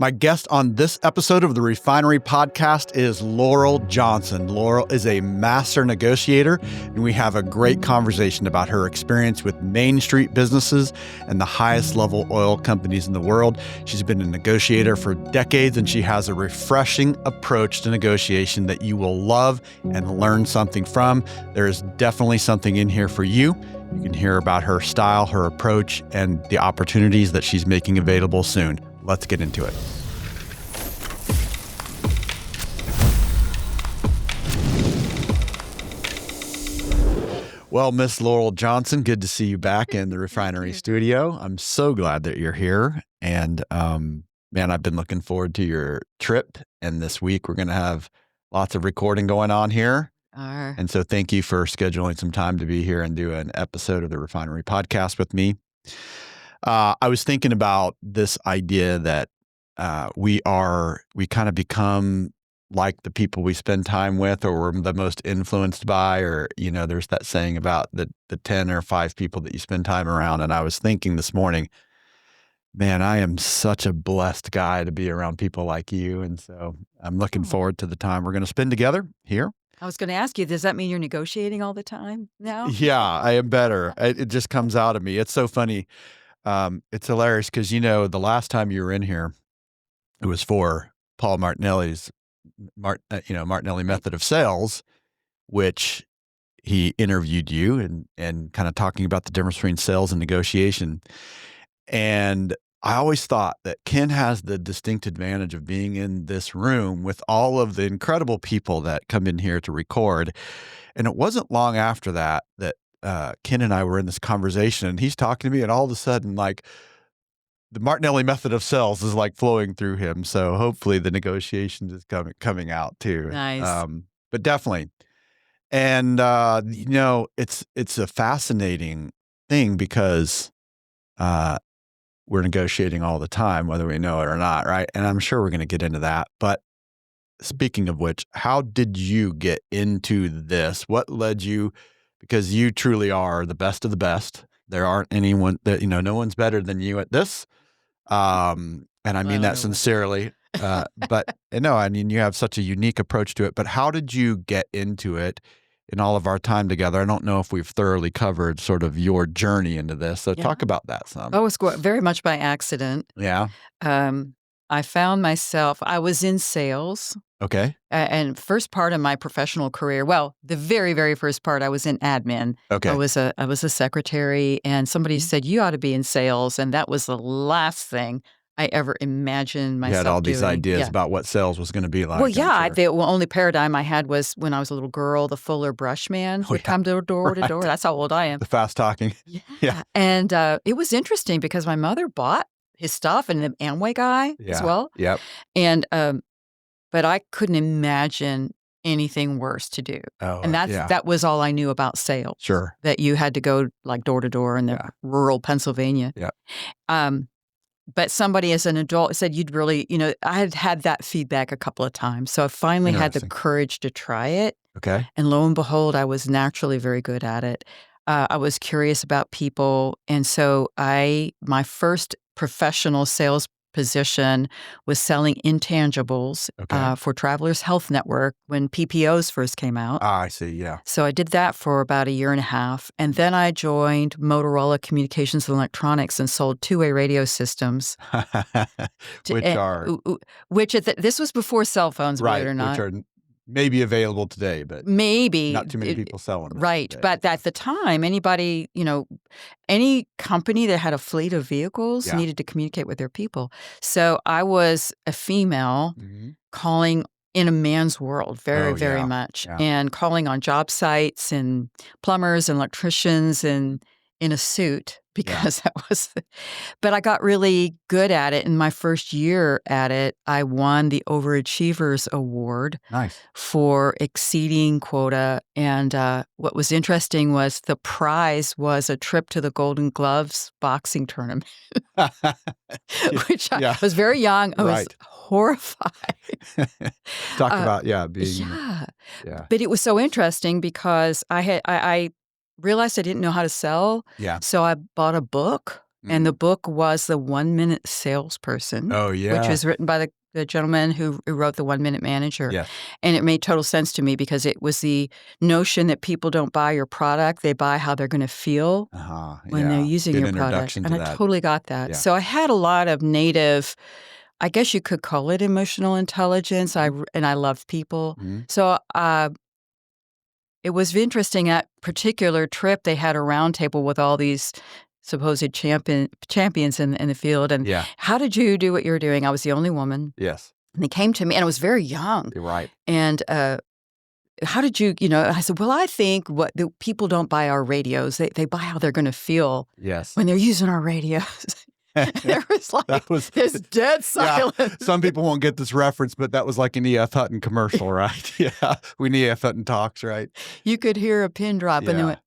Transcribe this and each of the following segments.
My guest on this episode of the Refinery Podcast is Laurel Johnson. Laurel is a master negotiator, and we have a great conversation about her experience with Main Street businesses and the highest level oil companies in the world. She's been a negotiator for decades, and she has a refreshing approach to negotiation that you will love and learn something from. There is definitely something in here for you. You can hear about her style, her approach, and the opportunities that she's making available soon. Let's get into it. Well, Miss Laurel Johnson, good to see you back in the Refinery studio. I'm so glad that you're here. And man, I've been looking forward to your trip. And this week we're going to have lots of recording going on here. And so thank you for scheduling some time to be here and do an episode of the Refinery Podcast with me. I was thinking about this idea that we kind of become like the people we spend time with, or we're the most influenced by, or, there's that saying about the 10 or 5 people that you spend time around. And I was thinking this morning, man, I am such a blessed guy to be around people like you. And so I'm looking forward to the time we're going to spend together here. I was going to ask you, does that mean you're negotiating all the time now? Yeah, I am better. It just comes out of me. It's so funny. It's hilarious because, the last time you were in here, it was for Paul Martinelli's Martinelli method of sales, which he interviewed you and kind of talking about the difference between sales and negotiation. And I always thought that Ken has the distinct advantage of being in this room with all of the incredible people that come in here to record. And it wasn't long after that Ken and I were in this conversation, and he's talking to me, and all of a sudden, like, the Martinelli method of sales is like flowing through him. So hopefully the negotiations is coming out too. Nice. But definitely. And, it's a fascinating thing because we're negotiating all the time, whether we know it or not, right? And I'm sure we're going to get into that. But speaking of which, how did you get into this? What led you? Because you truly are the best of the best. There aren't anyone that, no one's better than you at this. And I mean that sincerely. But no, I mean, you have such a unique approach to it. But how did you get into it in all of our time together? I don't know if we've thoroughly covered sort of your journey into this. So talk about that some. Oh, it was very much by accident. Yeah. I found myself, I was in sales. Okay. And first part of my professional career, well, the very, very first part, I was in admin. Okay. I was a secretary, and somebody said, you ought to be in sales. And that was the last thing I ever imagined myself doing. You had all these ideas about what sales was going to be like. Well, yeah. The only paradigm I had was when I was a little girl, the Fuller brush man would come door to door. That's how old I am. The fast talking. Yeah. And it was interesting because my mother bought his stuff, and the Amway guy as well. Yep. And but I couldn't imagine anything worse to do. Oh, and that was all I knew about sales. Sure. That you had to go like door to door in the rural Pennsylvania. Yeah. But somebody as an adult said, you'd really, I had had that feedback a couple of times. So I finally had the courage to try it. Okay. And lo and behold, I was naturally very good at it. I was curious about people. And so my first professional sales position was selling intangibles for Travelers Health Network when PPOs first came out. Ah, I see, yeah. So I did that for about a year and a half. And then I joined Motorola Communications and Electronics and sold two-way radio systems. This was before cell phones, believe it or not. Which are maybe available today, but maybe not too many people selling them. Right. Today. But at the time, anybody, any company that had a fleet of vehicles needed to communicate with their people. So I was a female calling in a man's world very much, and calling on job sites and plumbers and electricians and in a suit because that was, but I got really good at it. In my first year at it, I won the Overachievers Award for exceeding quota. And what was interesting was the prize was a trip to the Golden Gloves boxing tournament, which I was very young. I was horrified. Talk about, being. But it was so interesting because I realized I didn't know how to sell. Yeah. So I bought a book And the book was The 1 Minute Salesperson. Oh, yeah. Which was written by the gentleman who wrote The 1 Minute Manager. Yes. And it made total sense to me because it was the notion that people don't buy your product, they buy how they're going to feel when they're using your product. And I totally got that. Yeah. So I had a lot of native, I guess you could call it emotional intelligence, and I love people. So it was interesting. At particular trip, they had a round table with all these supposed champions in the field. And how did you do what you were doing? I was the only woman. Yes. And they came to me, and I was very young. You're right. And how did you, I said, well, I think the people don't buy our radios. They buy how they're going to feel when they're using our radios. There was like this dead silence. Yeah. Some people won't get this reference, but that was like an E.F. Hutton commercial, right? Yeah. When E.F. Hutton talks, right? You could hear a pin drop, and they went,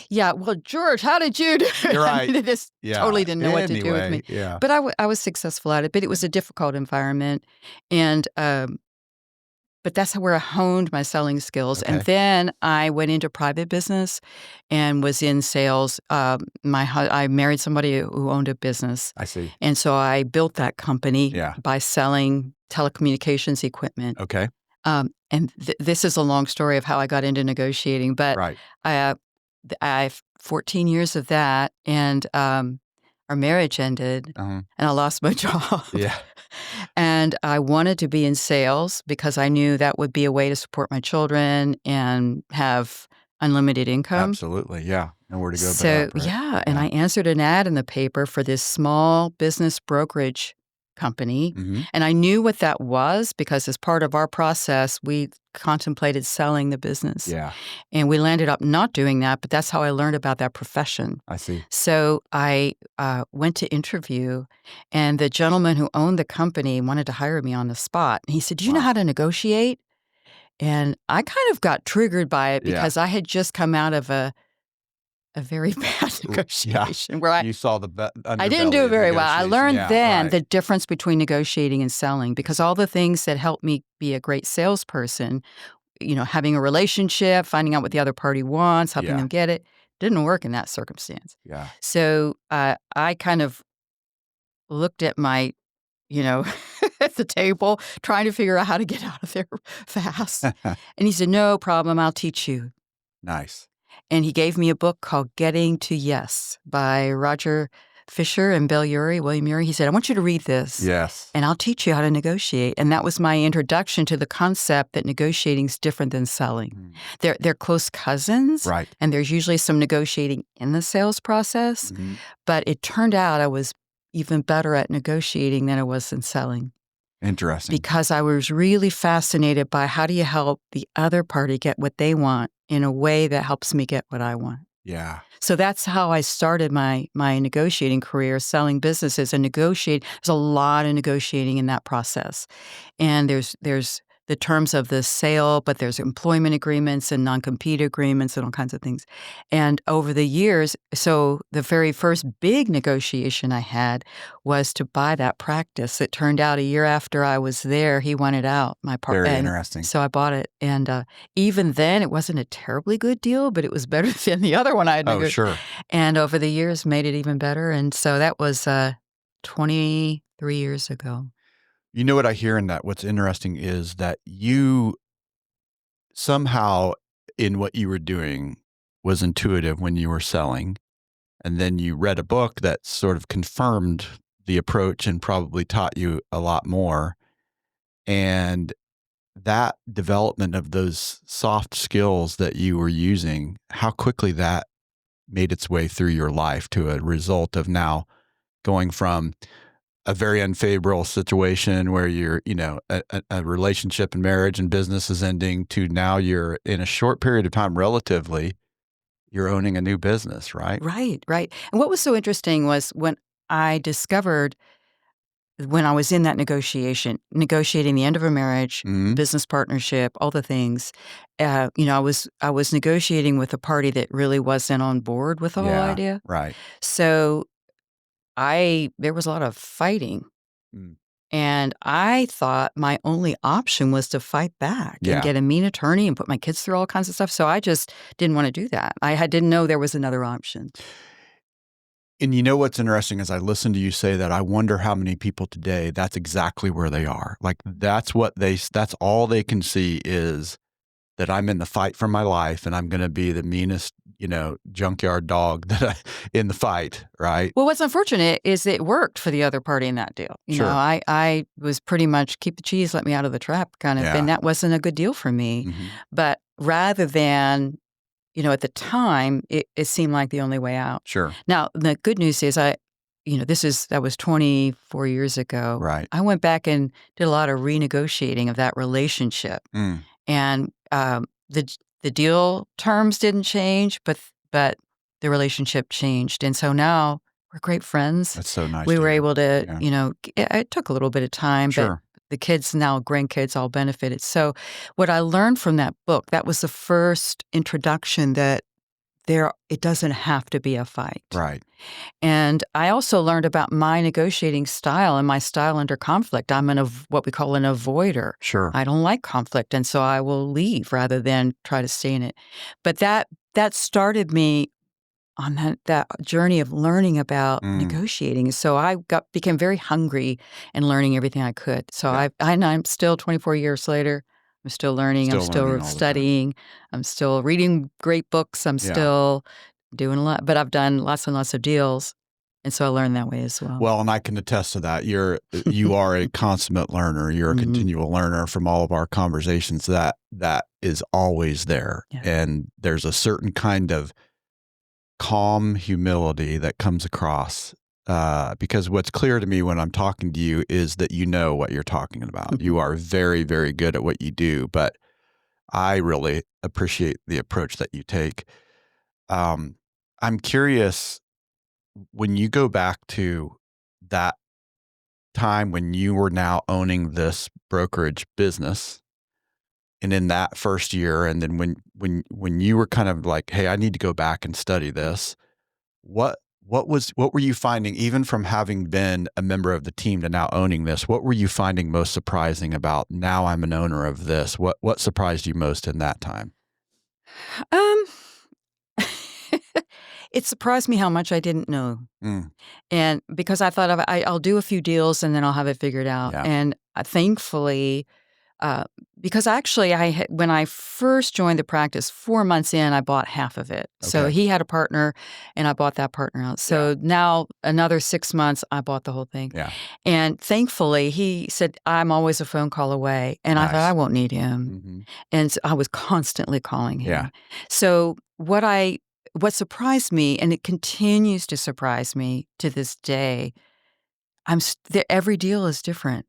yeah, well, George, how did you do it? You're right. I mean, they just totally didn't know what to do with me. Yeah. But I was successful at it, but it was a difficult environment. And but that's where I honed my selling skills. Okay. And then I went into private business and was in sales. I married somebody who owned a business. I see. And so I built that company by selling telecommunications equipment. Okay. And this is a long story of how I got into negotiating. But I have 14 years of that, and our marriage ended, and I lost my job. Yeah. And I wanted to be in sales because I knew that would be a way to support my children and have unlimited income. Absolutely, yeah. Nowhere to go but up, right? Yeah, and I answered an ad in the paper for this small business brokerage company. And I knew what that was because as part of our process, we contemplated selling the business. Yeah. And we landed up not doing that, but that's how I learned about that profession. I see. So I went to interview, and the gentleman who owned the company wanted to hire me on the spot. And he said, do you know how to negotiate? And I kind of got triggered by it because I had just come out of a very bad negotiation where you saw the I didn't do it very well. I learned then the difference between negotiating and selling because all the things that helped me be a great salesperson, having a relationship, finding out what the other party wants, helping them get it, didn't work in that circumstance. Yeah. So I kind of looked at my, at the table, trying to figure out how to get out of there fast. And he said, no problem, I'll teach you. Nice. And he gave me a book called Getting to Yes by Roger Fisher and William Ury. He said, I want you to read this. Yes. And I'll teach you how to negotiate. And that was my introduction to the concept that negotiating is different than selling. They're close cousins. Right. And there's usually some negotiating in the sales process. But it turned out I was even better at negotiating than I was in selling. Interesting. Because I was really fascinated by how do you help the other party get what they want in a way that helps me get what I want. Yeah. So that's how I started my negotiating career, selling businesses and negotiating. There's a lot of negotiating in that process. And there's the terms of the sale, but there's employment agreements and non-compete agreements and all kinds of things. And over the years, so the very first big negotiation I had was to buy that practice. It turned out a year after I was there, he wanted out, my partner. Very interesting. So I bought it. And even then, it wasn't a terribly good deal, but it was better than the other one I had negotiated. Oh, sure. And over the years, made it even better. And so that was 23 years ago. You know what I hear in that? What's interesting is that you somehow in what you were doing was intuitive when you were selling. And then you read a book that sort of confirmed the approach and probably taught you a lot more. And that development of those soft skills that you were using, how quickly that made its way through your life to a result of now going from a very unfavorable situation where you're, a relationship and marriage and business is ending to now you're in a short period of time, relatively, you're owning a new business, right? Right. And what was so interesting was when I discovered when I was in that negotiating the end of a marriage, business partnership, all the things, I was negotiating with a party that really wasn't on board with the whole idea. Right. So there was a lot of fighting. And I thought my only option was to fight back and get a mean attorney and put my kids through all kinds of stuff. So I just didn't want to do that. I didn't know there was another option. And you know what's interesting as I listen to you say that, I wonder how many people today, that's exactly where they are. Like that's all they can see is that I'm in the fight for my life and I'm going to be the meanest, junkyard dog in the fight, right? Well, what's unfortunate is it worked for the other party in that deal. Sure. I was pretty much keep the cheese, let me out of the trap kind of, and that wasn't a good deal for me. Mm-hmm. But rather than, at the time, it seemed like the only way out. Sure. Now, the good news is that was 24 years ago. Right. I went back and did a lot of renegotiating of that relationship. And the deal terms didn't change, but the relationship changed. And so now we're great friends. That's so nice. We were able to, it took a little bit of time, Sure. but the kids now, grandkids, all benefited. So what I learned from that book, that was the first introduction that it doesn't have to be a fight. Right. And I also learned about my negotiating style and my style under conflict. I'm what we call an avoider. Sure. I don't like conflict, and so I will leave rather than try to stay in it. But that started me on that journey of learning about negotiating. So I became very hungry and learning everything I could. So I'm still 24 years later. I'm still learning. I'm still studying. I'm still reading great books. I'm still doing a lot. But I've done lots and lots of deals. And so I learned that way as well. Well, and I can attest to that. You are a consummate learner. You're a continual learner from all of our conversations. That is always there. Yeah. And there's a certain kind of calm humility that comes across. Because what's clear to me when I'm talking to you is that you know what you're talking about. You are very, very good at what you do, but I really appreciate the approach that you take. I'm curious, when you go back to that time when you were now owning this brokerage business, and in that first year, and then when you were kind of like, hey, I need to go back and study this, what were you finding, even from having been a member of the team to now owning this? What were you finding most surprising about now I'm an owner of this? What surprised you most in that time? It surprised me how much I didn't know. And because I thought I'll do a few deals and then I'll have it figured out. Yeah. And thankfully, because actually when I first joined the practice, 4 months in, I bought half of it. Okay. So he had a partner and I bought that partner out. So now another 6 months, I bought the whole thing. Yeah. And thankfully he said, I'm always a phone call away. And I thought I won't need him. And so I was constantly calling him. Yeah. So what surprised me, and it continues to surprise me to this day, every deal is different.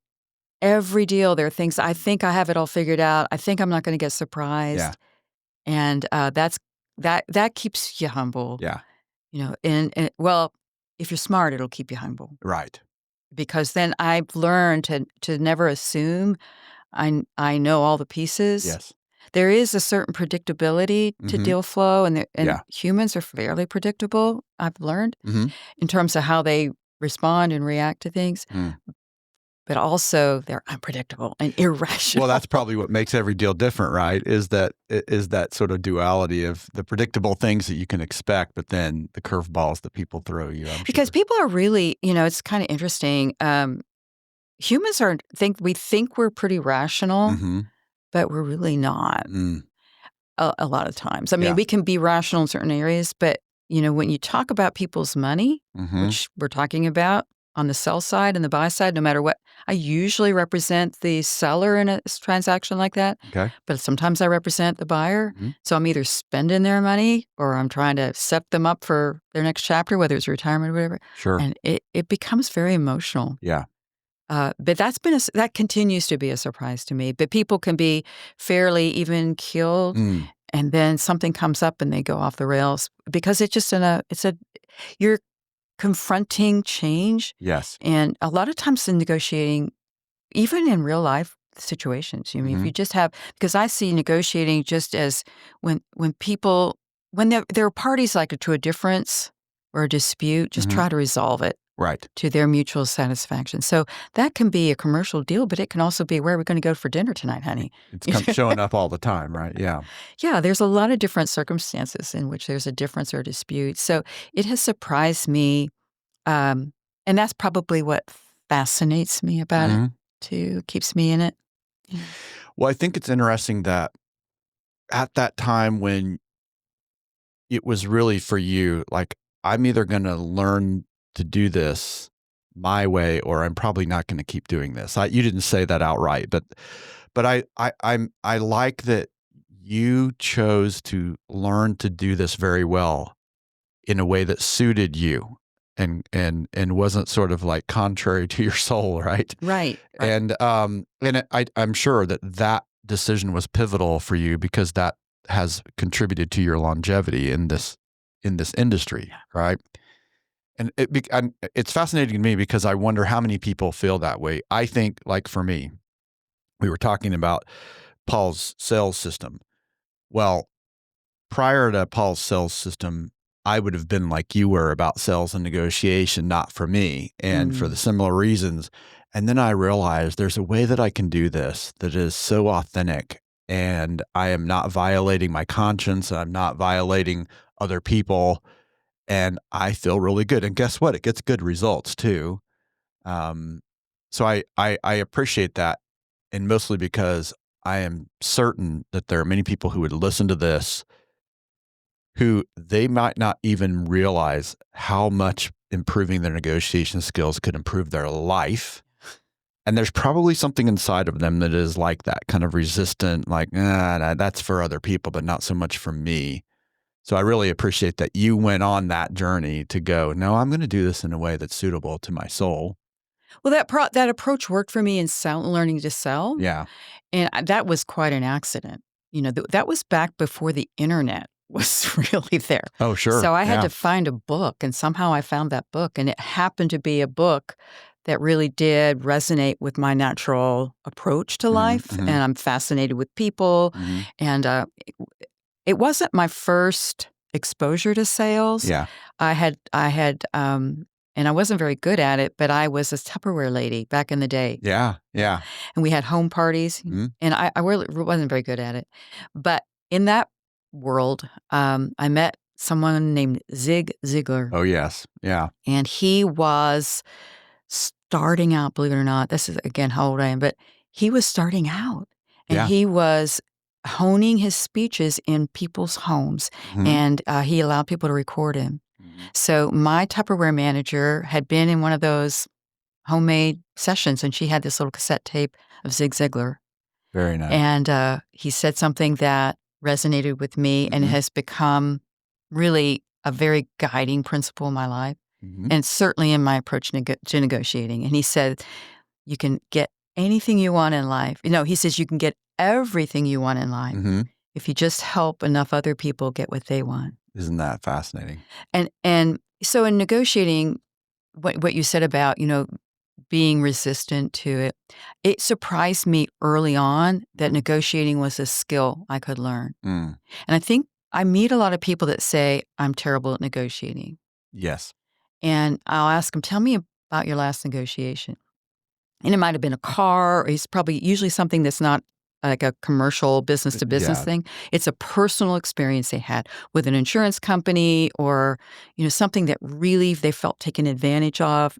Every deal, there are things I think I have it all figured out. I think I'm not going to get surprised. Yeah. And that keeps you humble. Yeah. And if you're smart, it'll keep you humble. Right. Because then I've learned to never assume I know all the pieces. Yes. There is a certain predictability to deal flow, and humans are fairly predictable, I've learned, in terms of how they respond and react to things. But also they're unpredictable and irrational. Well, that's probably what makes every deal different, right? Is that sort of duality of the predictable things that you can expect, but then the curveballs that people throw you. Because people are really, it's kind of interesting. Humans we think we're pretty rational, but we're really not a lot of times. I mean, we can be rational in certain areas, but, when you talk about people's money, which we're talking about, on the sell side and the buy side, no matter what, I usually represent the seller in a transaction like that. Okay. But sometimes I represent the buyer. So I'm either spending their money or I'm trying to set them up for their next chapter, whether it's retirement or whatever. Sure. And it becomes very emotional. Yeah. But that continues to be a surprise to me. But people can be fairly even keeled, and then something comes up and they go off the rails because you're confronting change. Yes. And a lot of times in negotiating, even in real life situations, if you just because I see negotiating just as when there are parties like to a difference or a dispute, just try to resolve it. Right. To their mutual satisfaction. So that can be a commercial deal, but it can also be, where are we going to go for dinner tonight, honey? It's showing up all the time, right? Yeah. Yeah, there's a lot of different circumstances in which there's a difference or a dispute. So it has surprised me And that's probably what fascinates me about it too, keeps me in it. Yeah. Well, I think it's interesting that at that time when it was really for you, like, I'm either going to learn to do this my way, or I'm probably not going to keep doing this. You didn't say that outright, but I like that you chose to learn to do this very well in a way that suited you and wasn't sort of like contrary to your soul, right? Right. And I'm sure that decision was pivotal for you because that has contributed to your longevity in this industry, right? And it's fascinating to me because I wonder how many people feel that way. I think, like for me, we were talking about Paul's sales system. Well, prior to Paul's sales system, I would have been like you were about sales and negotiation, not for me, and for the similar reasons. And then I realized there's a way that I can do this that is so authentic, and I am not violating my conscience. I'm not violating other people, and I feel really good. And guess what? It gets good results too. So I appreciate that, and mostly because I am certain that there are many people who would listen to this who they might not even realize how much improving their negotiation skills could improve their life. And there's probably something inside of them that is like that, kind of resistant, like, that's for other people, but not so much for me. So I really appreciate that you went on that journey to go, no, I'm going to do this in a way that's suitable to my soul. Well, that approach worked for me in learning to sell. Yeah. And that was quite an accident. That was back before the internet was really there. Oh, sure. So I had to find a book, and somehow I found that book, and it happened to be a book that really did resonate with my natural approach to life. And I'm fascinated with people. And it wasn't my first exposure to sales. Yeah. I had, and I wasn't very good at it, but I was a Tupperware lady back in the day. Yeah. Yeah. And we had home parties, and I really wasn't very good at it. But in that world, I met someone named Zig Ziglar. Oh, yes. Yeah. And he was starting out, believe it or not. This is, again, how old I am, but he was starting out. And he was honing his speeches in people's homes, and he allowed people to record him. So my Tupperware manager had been in one of those homemade sessions, and she had this little cassette tape of Zig Ziglar. Very nice. And he said something that resonated with me and has become really a very guiding principle in my life, and certainly in my approach to negotiating. And he said, you can get anything you want in life. He says you can get everything you want in life if you just help enough other people get what they want. Isn't that fascinating? And so in negotiating, what you said about, being resistant to it, it surprised me early on that negotiating was a skill I could learn. And I think I meet a lot of people that say, I'm terrible at negotiating. Yes. And I'll ask them, tell me about your last negotiation. And it might have been a car, or it's probably usually something that's not like a commercial business-to-business thing. It's a personal experience they had with an insurance company, or something that really they felt taken advantage of,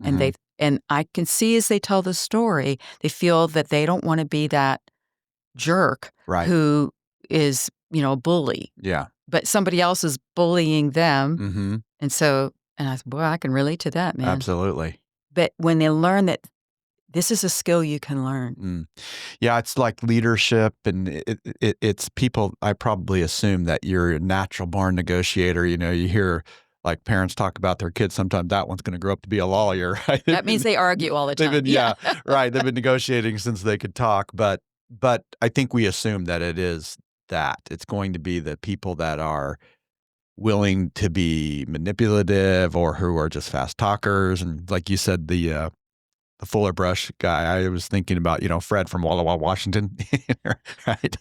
and I can see as they tell the story, they feel that they don't want to be that jerk who is a bully. Yeah. But somebody else is bullying them, and I said, boy, I can relate to that, man. Absolutely. But when they learn that this is a skill you can learn. Yeah, it's like leadership, and it's people. I probably assume that you're a natural born negotiator. You hear like parents talk about their kids. Sometimes that one's going to grow up to be a lawyer. Right? That means they argue all the time. Right. They've been negotiating since they could talk. But I think we assume that it is that it's going to be the people that are willing to be manipulative or who are just fast talkers, and like you said, the Fuller Brush guy. I was thinking about, Fred from Walla Walla, Washington, right?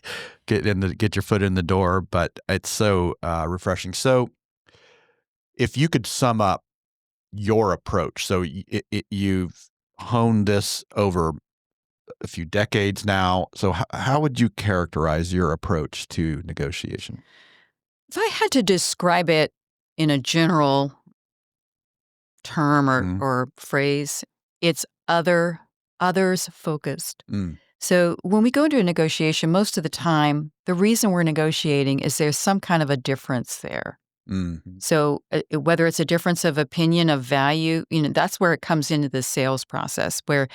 Get your foot in the door, but it's so refreshing. So if you could sum up your approach, so you've honed this over a few decades now. So how would you characterize your approach to negotiation? If I had to describe it in a general term or phrase. It's others focused. So when we go into a negotiation, most of the time, the reason we're negotiating is there's some kind of a difference there. So whether it's a difference of opinion, of value, that's where it comes into the sales process, where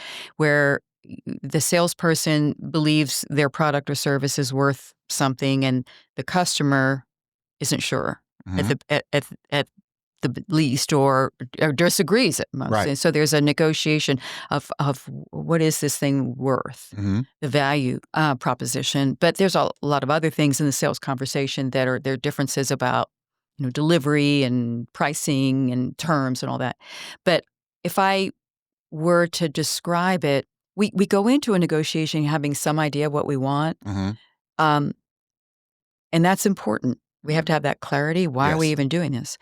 the salesperson believes their product or service is worth something, and the customer isn't sure at the least, or disagrees at most. Right. And so there's a negotiation of what is this thing worth, the value proposition. But there's a lot of other things in the sales conversation that are there are differences about delivery and pricing and terms and all that. But if I were to describe it, we go into a negotiation having some idea of what we want, and that's important. We have to have that clarity. Why are we even doing this?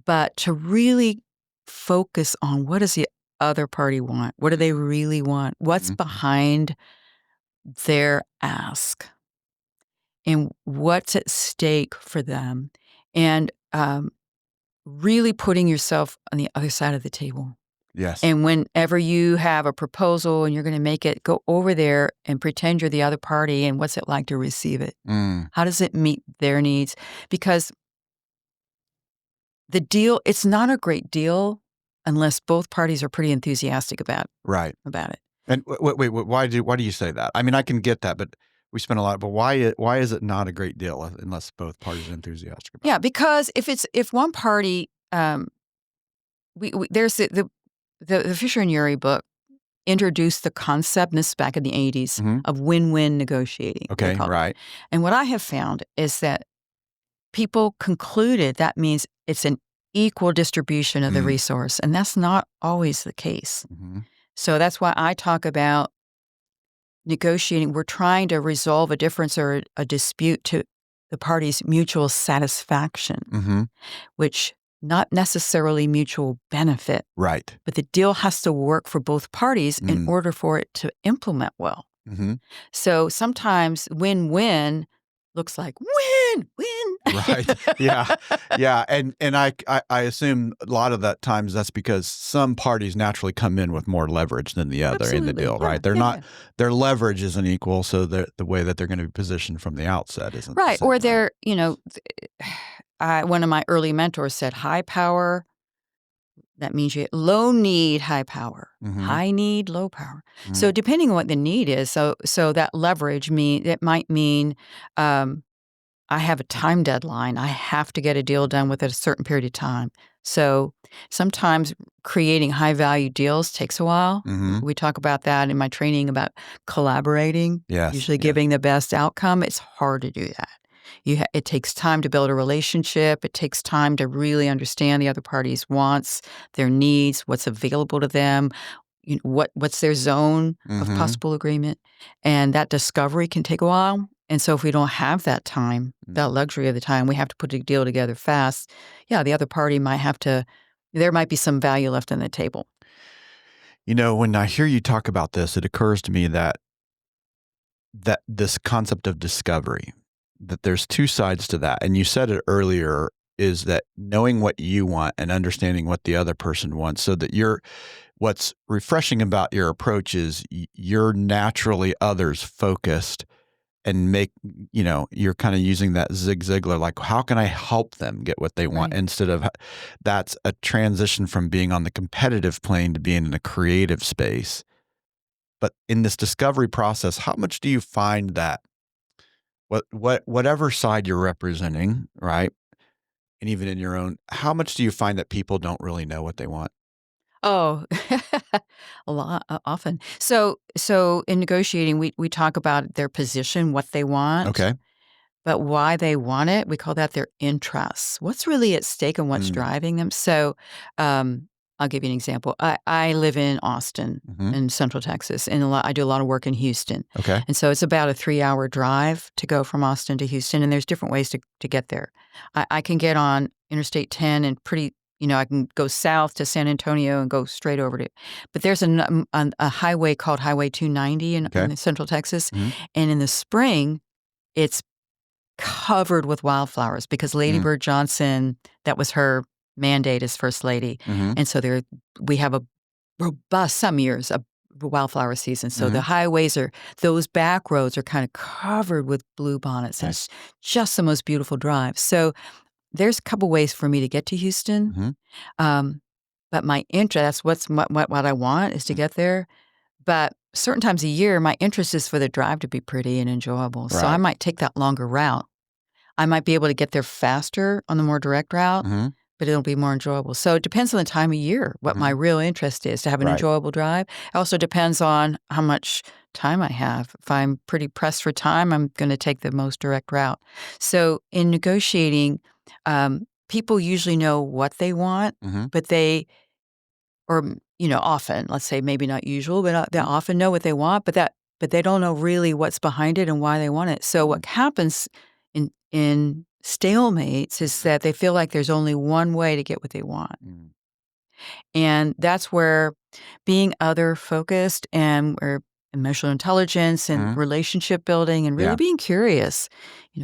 But to really focus on what does the other party want? What do they really want? What's behind their ask? And what's at stake for them? And really putting yourself on the other side of the table. Yes. And whenever you have a proposal and you're going to make it, go over there and pretend you're the other party, and what's it like to receive it? How does it meet their needs? Because the deal, it's not a great deal unless both parties are pretty enthusiastic about it. And wait, why do you say that? I mean, I can get that, but we spend a lot. But why is it not a great deal unless both parties are enthusiastic about it? Yeah, because if one party, there's the Fisher and Urey book introduced the concept, and this is back in the 80s, of win-win negotiating. Okay, right. And what I have found is that people concluded that means it's an equal distribution of the resource, and that's not always the case. So that's why I talk about negotiating. We're trying to resolve a difference or a dispute to the parties' mutual satisfaction, which not necessarily mutual benefit. Right. But the deal has to work for both parties in order for it to implement well. So sometimes win-win looks like win-win. Right. Yeah. Yeah. And I assume a lot of that times that's because some parties naturally come in with more leverage than the other in the deal, right? They're not, their leverage isn't equal, so the way that they're going to be positioned from the outset isn't right. the same, Or they're, one of my early mentors said, high power, that means you low need, high power. High need, low power. So depending on what the need is, so that leverage it might mean I have a time deadline. I have to get a deal done within a certain period of time. So sometimes creating high value deals takes a while. We talk about that in my training about collaborating, usually giving the best outcome. It's hard to do that. It takes time to build a relationship. It takes time to really understand the other party's wants, their needs, what's available to them, what's their zone of possible agreement. And that discovery can take a while. And so if we don't have that time, that luxury of the time, we have to put a deal together fast. Yeah, the other party there might be some value left on the table. When I hear you talk about this, it occurs to me that this concept of discovery, that there's two sides to that. And you said it earlier, is that knowing what you want and understanding what the other person wants, so that what's refreshing about your approach is you're naturally others focused, and you're kind of using that Zig Ziglar, like, how can I help them get what they want? Instead of, that's a transition from being on the competitive plane to being in a creative space. But in this discovery process, how much do you find that whatever side you're representing, right? And even in your own, how much do you find that people don't really know what they want? Oh, a lot, often. So in negotiating, we talk about their position, what they want. Okay. But why they want it, we call that their interests. What's really at stake and what's driving them? So I'll give you an example. I live in Austin, in Central Texas, and I do a lot of work in Houston. Okay. And so it's about a 3-hour drive to go from Austin to Houston, and there's different ways to get there. I can get on Interstate 10 and I can go south to San Antonio and go straight over to, but there's a highway called Highway 290 in Central Texas, and in the spring, it's covered with wildflowers because Lady Bird Johnson, that was her mandate as first lady. And so we have a robust, some years, a wildflower season. So the highways those back roads are kind of covered with bluebonnets. And it's just the most beautiful drive. So there's a couple ways for me to get to Houston. But my interest, that's what I want is to get there. But certain times a year, my interest is for the drive to be pretty and enjoyable. So I might take that longer route. I might be able to get there faster on the more direct route, but it'll be more enjoyable. So it depends on the time of year, what my real interest is to have an enjoyable drive. It also depends on how much time I have. If I'm pretty pressed for time, I'm going to take the most direct route. So in negotiating, people usually know what they want, but often, let's say maybe not usual, but they often know what they want, but they don't know really what's behind it and why they want it. So what happens in stalemates is that they feel like there's only one way to get what they want. And that's where being other-focused and where emotional intelligence and relationship building and really being curious,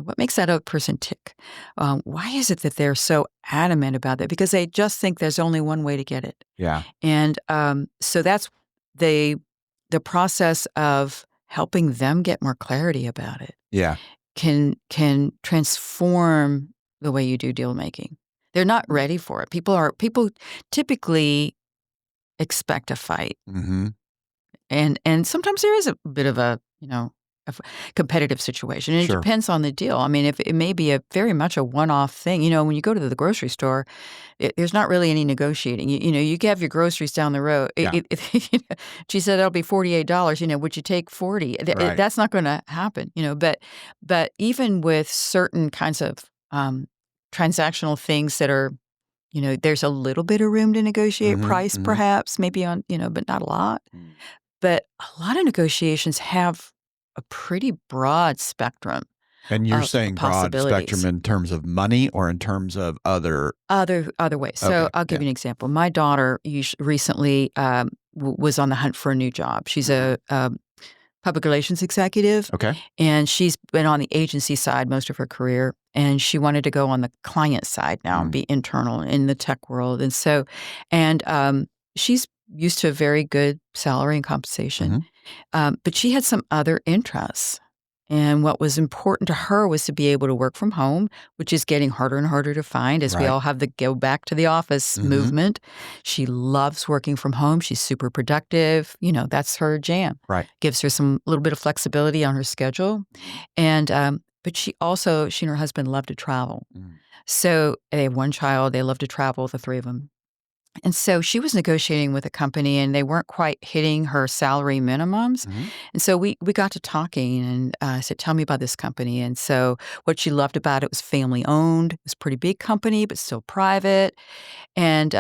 what makes that other person tick? Why is it that they're so adamant about that? Because they just think there's only one way to get it. Yeah. And so that's the process of helping them get more clarity about it. Yeah. Can transform the way you do deal making. They're not ready for it. People typically expect a fight. And sometimes there is a bit of a competitive situation. And it depends on the deal. I mean, if it may be very much a one-off thing. When you go to the grocery store, there's not really any negotiating. You have your groceries down the road. She said that'll be $48. Would you take 40? That's not going to happen. But even with certain kinds of transactional things that are, there's a little bit of room to negotiate price, perhaps, maybe on, but not a lot. But a lot of negotiations have a pretty broad spectrum. And you're saying broad spectrum in terms of money or in terms of other ways. So I'll give you an example. My daughter recently was on the hunt for a new job. She's a public relations executive. Okay. And she's been on the agency side most of her career. And she wanted to go on the client side now and be internal in the tech world. And so, she's used to a very good salary and compensation. But she had some other interests. And what was important to her was to be able to work from home, which is getting harder and harder to find as we all have the go back to the office movement. She loves working from home. She's super productive. That's her jam. Right. Gives her some little bit of flexibility on her schedule. And but she and her husband love to travel. So they have one child. They love to travel, the three of them. And so she was negotiating with a company, and they weren't quite hitting her salary minimums. And so we got to talking, and I said, tell me about this company. And so what she loved about it was family-owned. It was a pretty big company, but still private. And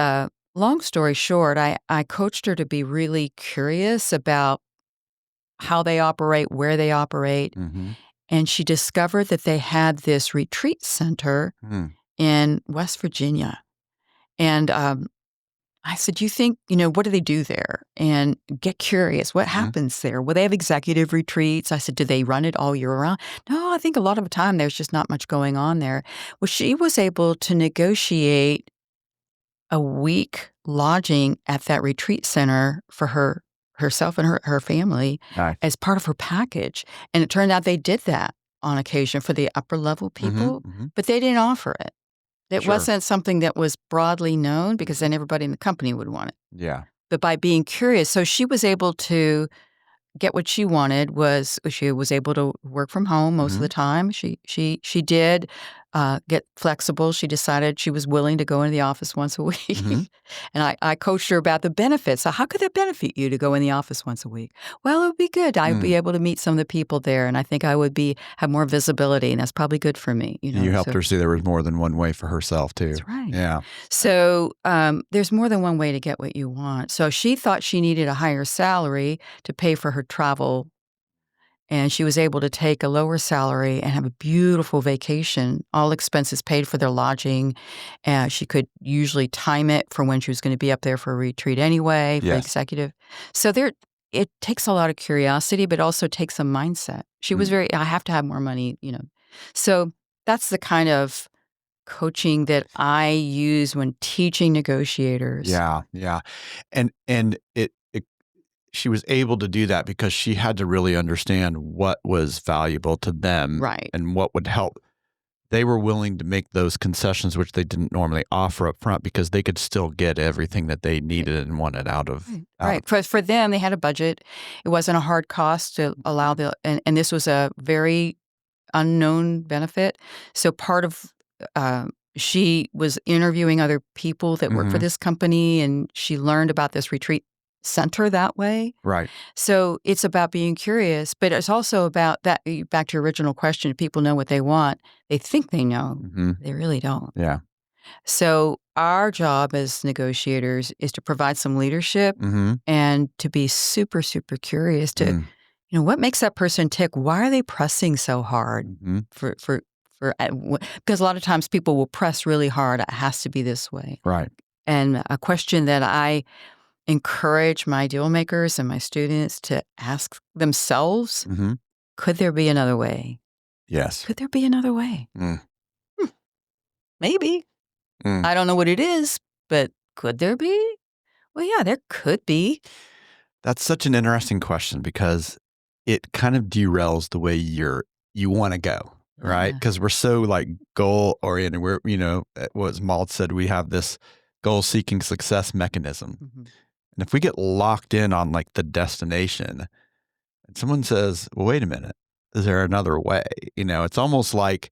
long story short, I coached her to be really curious about how they operate, where they operate. And she discovered that they had this retreat center in West Virginia. And I said, you think, what do they do there? And get curious. What happens there? Well, they have executive retreats. I said, do they run it all year round? No, I think a lot of the time there's just not much going on there. Well, she was able to negotiate a week lodging at that retreat center for herself and her family as part of her package. And it turned out they did that on occasion for the upper level people, but they didn't offer it. It wasn't something that was broadly known because then everybody in the company would want it. Yeah. But by being curious, so she was able to get what she wanted. She was able to work from home most of the time. She did get flexible. She decided she was willing to go into the office once a week. And I coached her about the benefits. So how could that benefit you to go in the office once a week? Well, it would be good. I'd be able to meet some of the people there, and I think I would have more visibility, and that's probably good for me. You helped her see there was more than one way for herself, too. That's right. Yeah. So there's more than one way to get what you want. So she thought she needed a higher salary to pay for her travel. And she was able to take a lower salary and have a beautiful vacation, all expenses paid for their lodging. She could usually time it for when she was going to be up there for a retreat anyway, for executive. So it takes a lot of curiosity, but also takes a mindset. She was I have to have more money, So that's the kind of coaching that I use when teaching negotiators. Yeah, yeah. And she was able to do that because she had to really understand what was valuable to them Right. and what would help. They were willing to make those concessions, which they didn't normally offer up front because they could still get everything that they needed and wanted out of. Right. For them, they had a budget. It wasn't a hard cost to allow and this was a very unknown benefit. So part of, she was interviewing other people that work for this company, and she learned about this retreat center that way. Right. So it's about being curious, but it's also about that. Back to your original question, people know what they want. They think they know. They really don't. Yeah. So our job as negotiators is to provide some leadership and to be super, super curious to, what makes that person tick? Why are they pressing so hard because a lot of times people will press really hard. It has to be this way. Right. And a question that I encourage my deal makers and my students to ask themselves, could there be another way? Yes. Could there be another way? Maybe. I don't know what it is, but could there be? Well, yeah, there could be. That's such an interesting question because it kind of derails the way you want to go, right? Because we're so like goal oriented. We're, what Malt said, we have this goal seeking success mechanism. And if we get locked in on like the destination and someone says, well, wait a minute, is there another way? It's almost like,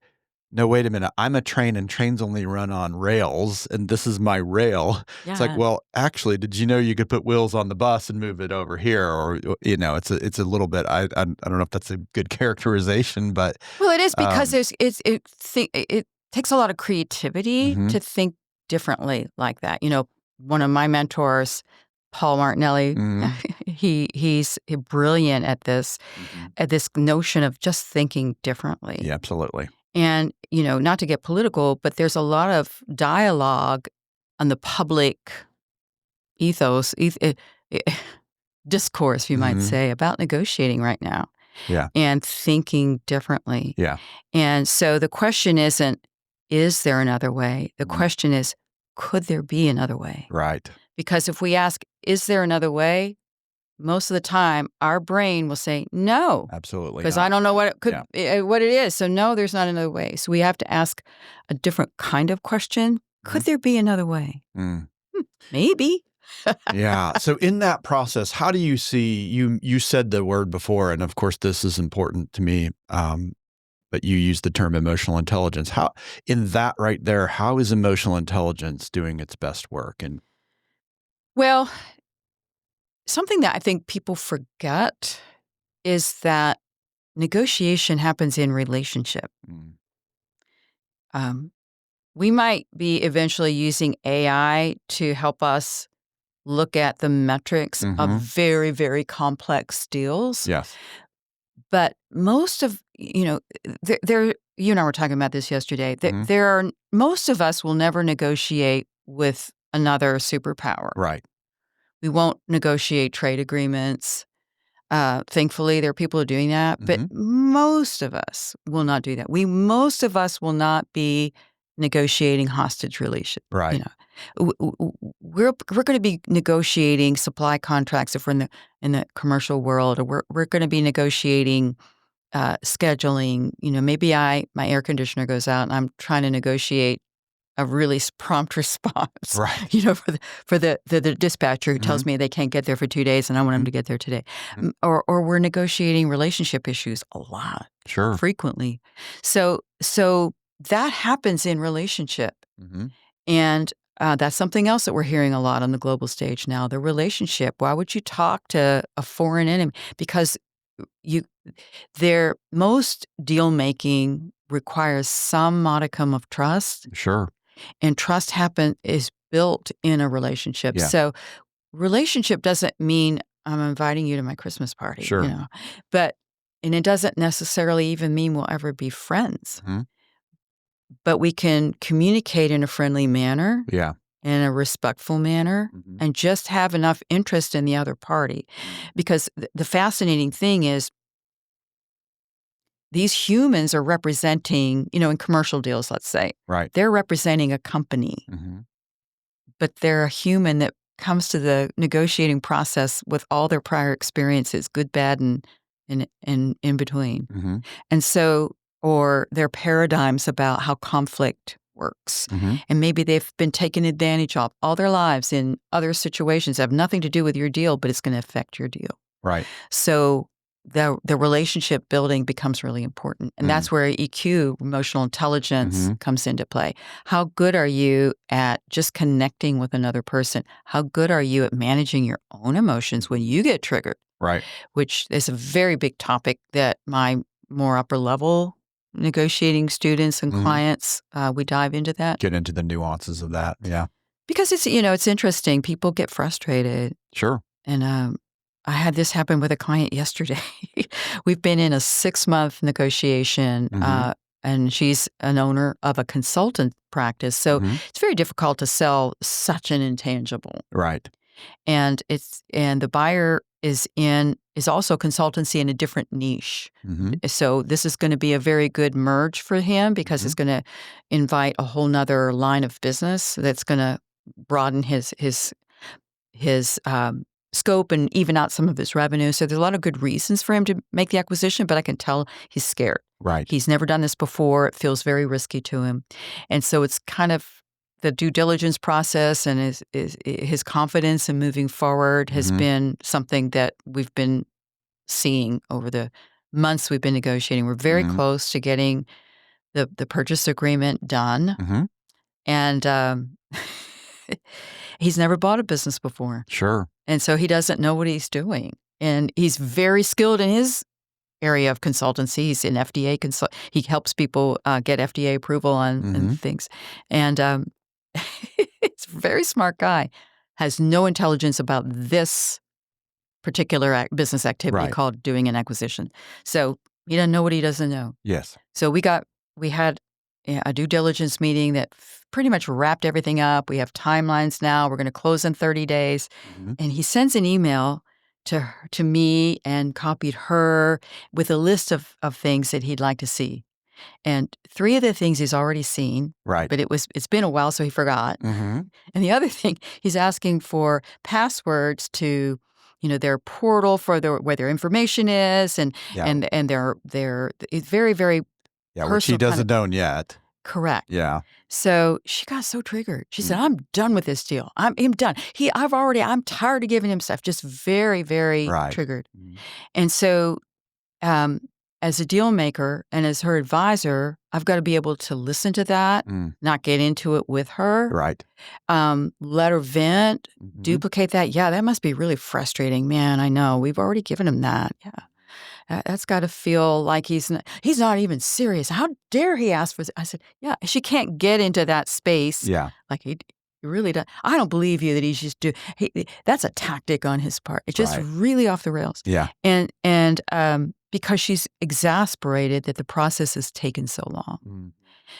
no, wait a minute, I'm a train and trains only run on rails and this is my rail. Yeah. It's like, well, actually, did you know you could put wheels on the bus and move it over here? Or, it's a little bit, I don't know if that's a good characterization, but. Well, it is because it takes a lot of creativity to think differently like that. One of my mentors, Paul Martinelli, he's brilliant at this notion of just thinking differently. Yeah, absolutely. And, not to get political, but there's a lot of dialogue on the public ethos, discourse, you might say, about negotiating right now. Yeah. And thinking differently. Yeah. And so the question isn't, is there another way? The question is, could there be another way? Right. Because if we ask, is there another way? Most of the time, our brain will say no. Absolutely. Because I don't know what it is. So no, there's not another way. So we have to ask a different kind of question. Could there be another way? Maybe. Yeah. So in that process, how do you see, you said the word before, and of course this is important to me, but you used the term emotional intelligence. How, in that right there, how is emotional intelligence doing its best work? And well, something that I think people forget is that negotiation happens in relationship. We might be eventually using AI to help us look at the metrics of very, very complex deals. Yes. But most of, you and I were talking about this yesterday. Most of us will never negotiate with another superpower. Right. We won't negotiate trade agreements. Thankfully, there are people who are doing that, but most of us will not do that. Most of us will not be negotiating hostage relations. Right. We're going to be negotiating supply contracts if we're in the commercial world, or we're going to be negotiating scheduling. Maybe my air conditioner goes out and I'm trying to negotiate a really prompt response, right? For the dispatcher who tells me they can't get there for 2 days and I want them to get there today, or we're negotiating relationship issues a lot, frequently. So that happens in relationship, and that's something else that we're hearing a lot on the global stage now. The relationship. Why would you talk to a foreign enemy? Because most deal making requires some modicum of trust. Sure. And trust is built in a relationship. Yeah. So relationship doesn't mean I'm inviting you to my Christmas party. Sure. And it doesn't necessarily even mean we'll ever be friends. But we can communicate in a friendly manner. Yeah. In a respectful manner, and just have enough interest in the other party. Because the fascinating thing is, these humans are representing, in commercial deals, let's say. Right. They're representing a company, but they're a human that comes to the negotiating process with all their prior experiences, good, bad, and in between. And so, or their paradigms about how conflict works. And maybe they've been taken advantage of all their lives in other situations that have nothing to do with your deal, but it's going to affect your deal. Right. So the relationship building becomes really important. And that's where EQ, emotional intelligence, comes into play. How good are you at just connecting with another person? How good are you at managing your own emotions when you get triggered? Right. Which is a very big topic that my more upper level negotiating students and clients, we dive into that. Get into the nuances of that. Yeah. Because it's interesting. People get frustrated. Sure. And I had this happen with a client yesterday. We've been in a 6-month negotiation, and she's an owner of a consultant practice. So it's very difficult to sell such an intangible. Right. And the buyer is also consultancy in a different niche. So this is going to be a very good merge for him because it's going to invite a whole nother line of business that's going to broaden his scope and even out some of his revenue. So there's a lot of good reasons for him to make the acquisition, but I can tell he's scared. Right. He's never done this before. It feels very risky to him. And so it's kind of the due diligence process and his confidence in moving forward has been something that we've been seeing over the months we've been negotiating. We're very close to getting the purchase agreement done. And he's never bought a business before. Sure. And so he doesn't know what he's doing. And he's very skilled in his area of consultancy. He's an FDA consult. He helps people get FDA approval on things. And it's a very smart guy. Has no intelligence about this particular business activity called doing an acquisition. So he doesn't know what he doesn't know. Yes. So we had a due diligence meeting that pretty much wrapped everything up. We have timelines now. We're going to close in 30 days. And he sends an email to me and copied her with a list of things that he'd like to see. And 3 of the things he's already seen. Right. But it's been a while, so he forgot. And the other thing, he's asking for passwords to their portal for where their information is, and their it's very, very which he doesn't know yet. Correct. Yeah. So she got so triggered. She said, "I'm done with this deal. I'm done. I'm tired of giving him stuff." Just very, very triggered. And so, as a deal maker and as her advisor, I've got to be able to listen to that, not get into it with her. Right. Let her vent, duplicate that. Yeah, that must be really frustrating. Man, I know. We've already given him that. Yeah. That's got to feel like he's not even serious. How dare he ask for this? I said, yeah, she can't get into that space. Yeah. Like he really does. I don't believe you that he's just that's a tactic on his part. It's just really off the rails. Yeah. And because she's exasperated that the process has taken so long.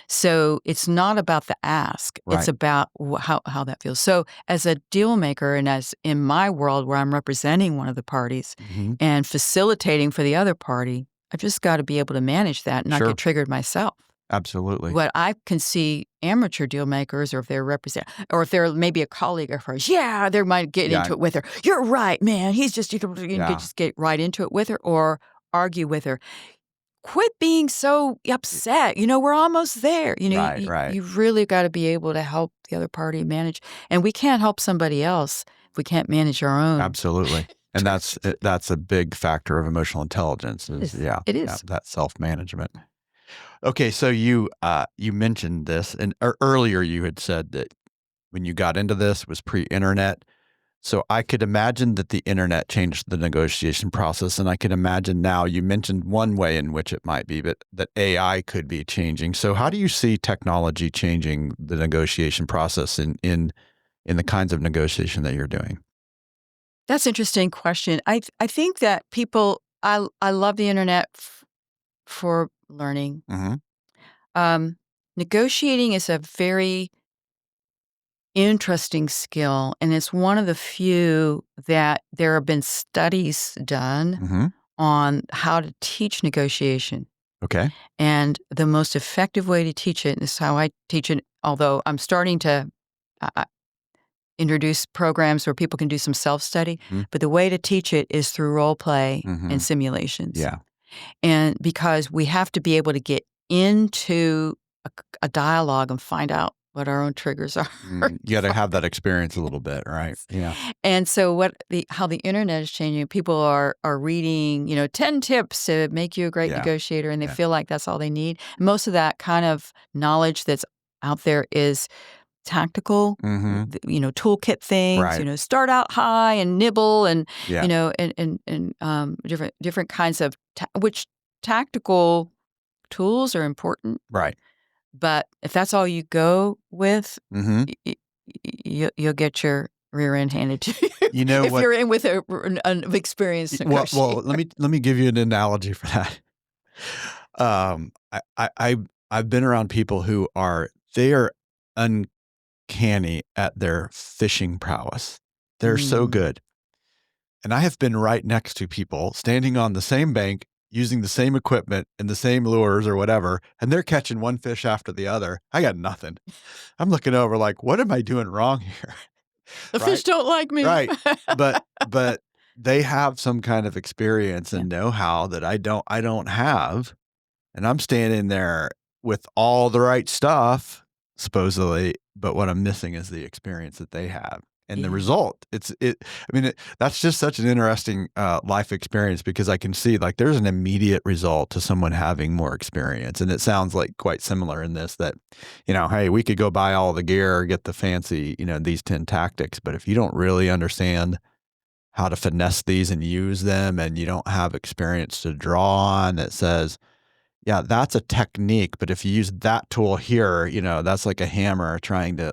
So it's not about the ask. Right. It's about how that feels. So as a deal maker and as in my world where I'm representing one of the parties and facilitating for the other party, I've just got to be able to manage that and not get triggered myself. Absolutely. What I can see amateur deal makers, or if they're maybe a colleague of hers, they might get into it with her. You're right, man. He's just, you can just get right into it with her or argue with her. Quit being so upset. We're almost there. You really got to be able to help the other party manage. And we can't help somebody else if we can't manage our own. Absolutely. And that's a big factor of emotional intelligence. It is. That self-management. Okay, so you mentioned this, and earlier you had said that when you got into this, it was pre-internet. So I could imagine that the internet changed the negotiation process, and I could imagine now you mentioned one way in which it might be, but that AI could be changing. So how do you see technology changing the negotiation process in the kinds of negotiation that you're doing? That's an interesting question. I think that I love the internet for learning. Negotiating is a very interesting skill, and it's one of the few that there have been studies done on how to teach negotiation. Okay. And the most effective way to teach it, and this is how I teach it, although I'm starting to introduce programs where people can do some self-study, but the way to teach it is through role play and simulations. Yeah. And because we have to be able to get into a dialogue and find out what our own triggers are. You got to have that experience a little bit, right? Yeah. And so how the internet is changing, people are reading, 10 tips to make you a great negotiator, and they feel like that's all they need. Most of that kind of knowledge that's out there is tactical, toolkit things, Right. Start out high and nibble and, Yeah. and different kinds of, which tactical tools are important. Right. But if that's all you go with, you'll get your rear end handed to you. You know if what? you're in with an experienced negotiator. Well, let me give you an analogy for that. I've been around people who they are uncanny at their fishing prowess. They're so good. And I have been right next to people standing on the same bank, using the same equipment and the same lures or whatever, and they're catching one fish after the other. I got nothing. I'm looking over like, what am I doing wrong here? The fish don't like me. Right. But they have some kind of experience and know-how that I don't have. And I'm standing there with all the right stuff, supposedly, but what I'm missing is the experience that they have. And the result, that's just such an interesting life experience, because I can see like there's an immediate result to someone having more experience. And it sounds like quite similar in this, that, hey, we could go buy all the gear, get the fancy, these 10 tactics, but if you don't really understand how to finesse these and use them, and you don't have experience to draw on that says, yeah, that's a technique, but if you use that tool here, that's like a hammer trying to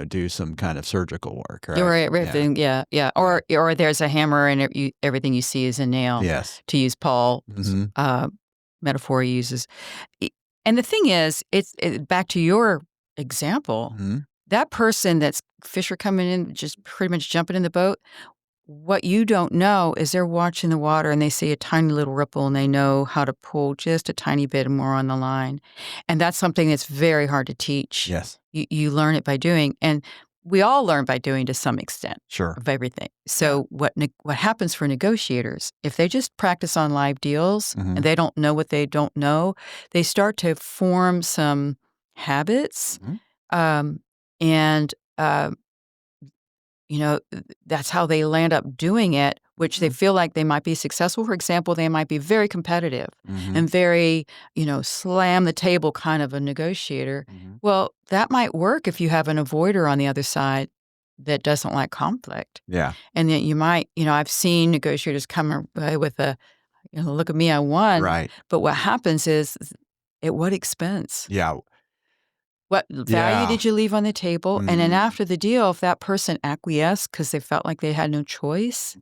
do some kind of surgical work, right? Or everything, yeah. Or there's a hammer and everything you see is a nail. Yes. To use Paul's metaphor he uses. And the thing is, it's back to your example, that person that's fisher coming in, just pretty much jumping in the boat, what you don't know is they're watching the water and they see a tiny little ripple and they know how to pull just a tiny bit more on the line. And that's something that's very hard to teach. Yes. You learn it by doing. And we all learn by doing to some extent. Sure. Of everything. So what happens for negotiators, if they just practice on live deals and they don't know what they don't know, they start to form some habits. That's how they land up doing it, which they feel like they might be successful. For example, they might be very competitive and very, slam the table kind of a negotiator. Well, that might work if you have an avoider on the other side that doesn't like conflict. Yeah. And then you might, I've seen negotiators come away with a, look at me, I won. Right. But what happens is, at what expense? Yeah. What value did you leave on the table? And then after the deal, if that person acquiesced because they felt like they had no choice,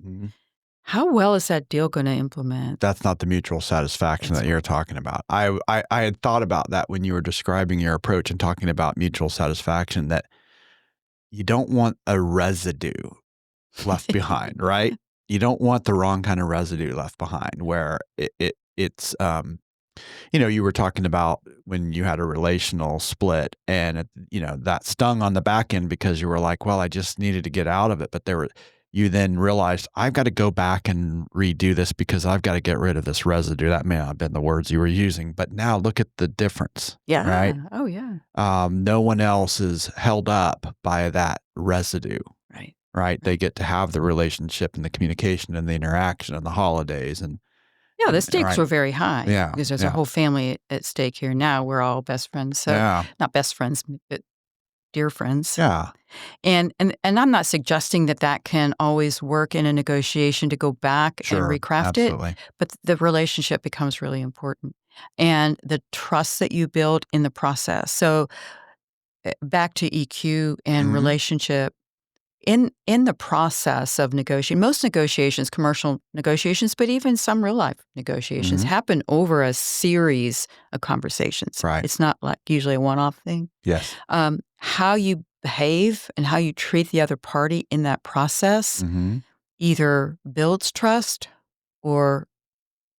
how well is that deal going to implement? That's not the mutual satisfaction that you're talking about. I had thought about that when you were describing your approach and talking about mutual satisfaction, that you don't want a residue left behind, right? You don't want the wrong kind of residue left behind, where it's you were talking about when you had a relational split, and that stung on the back end because you were like, well, I just needed to get out of it. But you then realized, I've got to go back and redo this because I've got to get rid of this residue. That may not have been the words you were using, but now look at the difference. Yeah. Right. Oh, yeah. No one else is held up by that residue. Right. Right. They get to have the relationship and the communication and the interaction and the holidays and. Yeah, the stakes were very high. Yeah. Because there's a whole family at stake here now. We're all best friends. So not best friends, but dear friends. Yeah. And I'm not suggesting that can always work in a negotiation to go back and recraft it. But the relationship becomes really important. And the trust that you build in the process. So back to EQ and relationship. In the process of negotiating, most negotiations, commercial negotiations, but even some real life negotiations happen over a series of conversations. Right. It's not like usually a one-off thing. Yes. How you behave and how you treat the other party in that process either builds trust or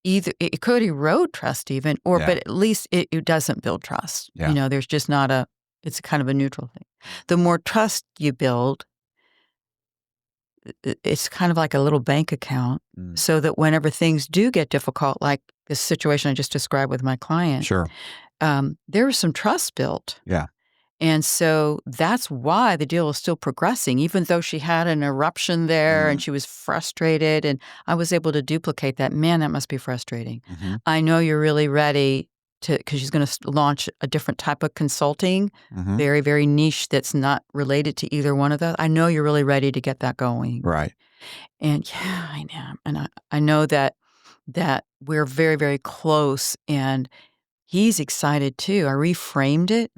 it could erode trust even, but at least it doesn't build trust. Yeah. There's just it's kind of a neutral thing. The more trust you build, it's kind of like a little bank account, so that whenever things do get difficult, like this situation I just described with my client, Sure. there was some trust built. Yeah. And so that's why the deal is still progressing, even though she had an eruption there and she was frustrated. And I was able to duplicate that. Man, that must be frustrating. I know you're really ready because she's going to launch a different type of consulting, very, very niche that's not related to either one of those. I know you're really ready to get that going. Right. And yeah, I know. And I know that we're very, very close, and he's excited too. I reframed it.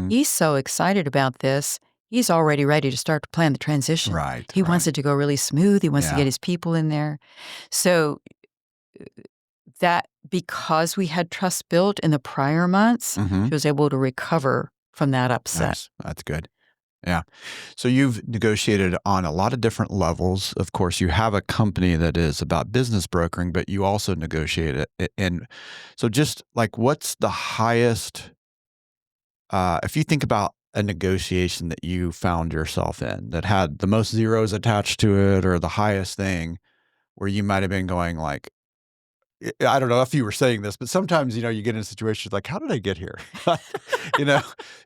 He's so excited about this. He's already ready to start to plan the transition. Right. He wants it to go really smooth. He wants to get his people in there. So that because we had trust built in the prior months, she was able to recover from that upset. Nice. That's good. Yeah. So you've negotiated on a lot of different levels. Of course, you have a company that is about business brokering, but you also negotiate it. And so just like, what's the highest, if you think about a negotiation that you found yourself in that had the most zeros attached to it, or the highest thing where you might have been going like, I don't know if you were saying this, but sometimes, you get in situations like, how did I get here?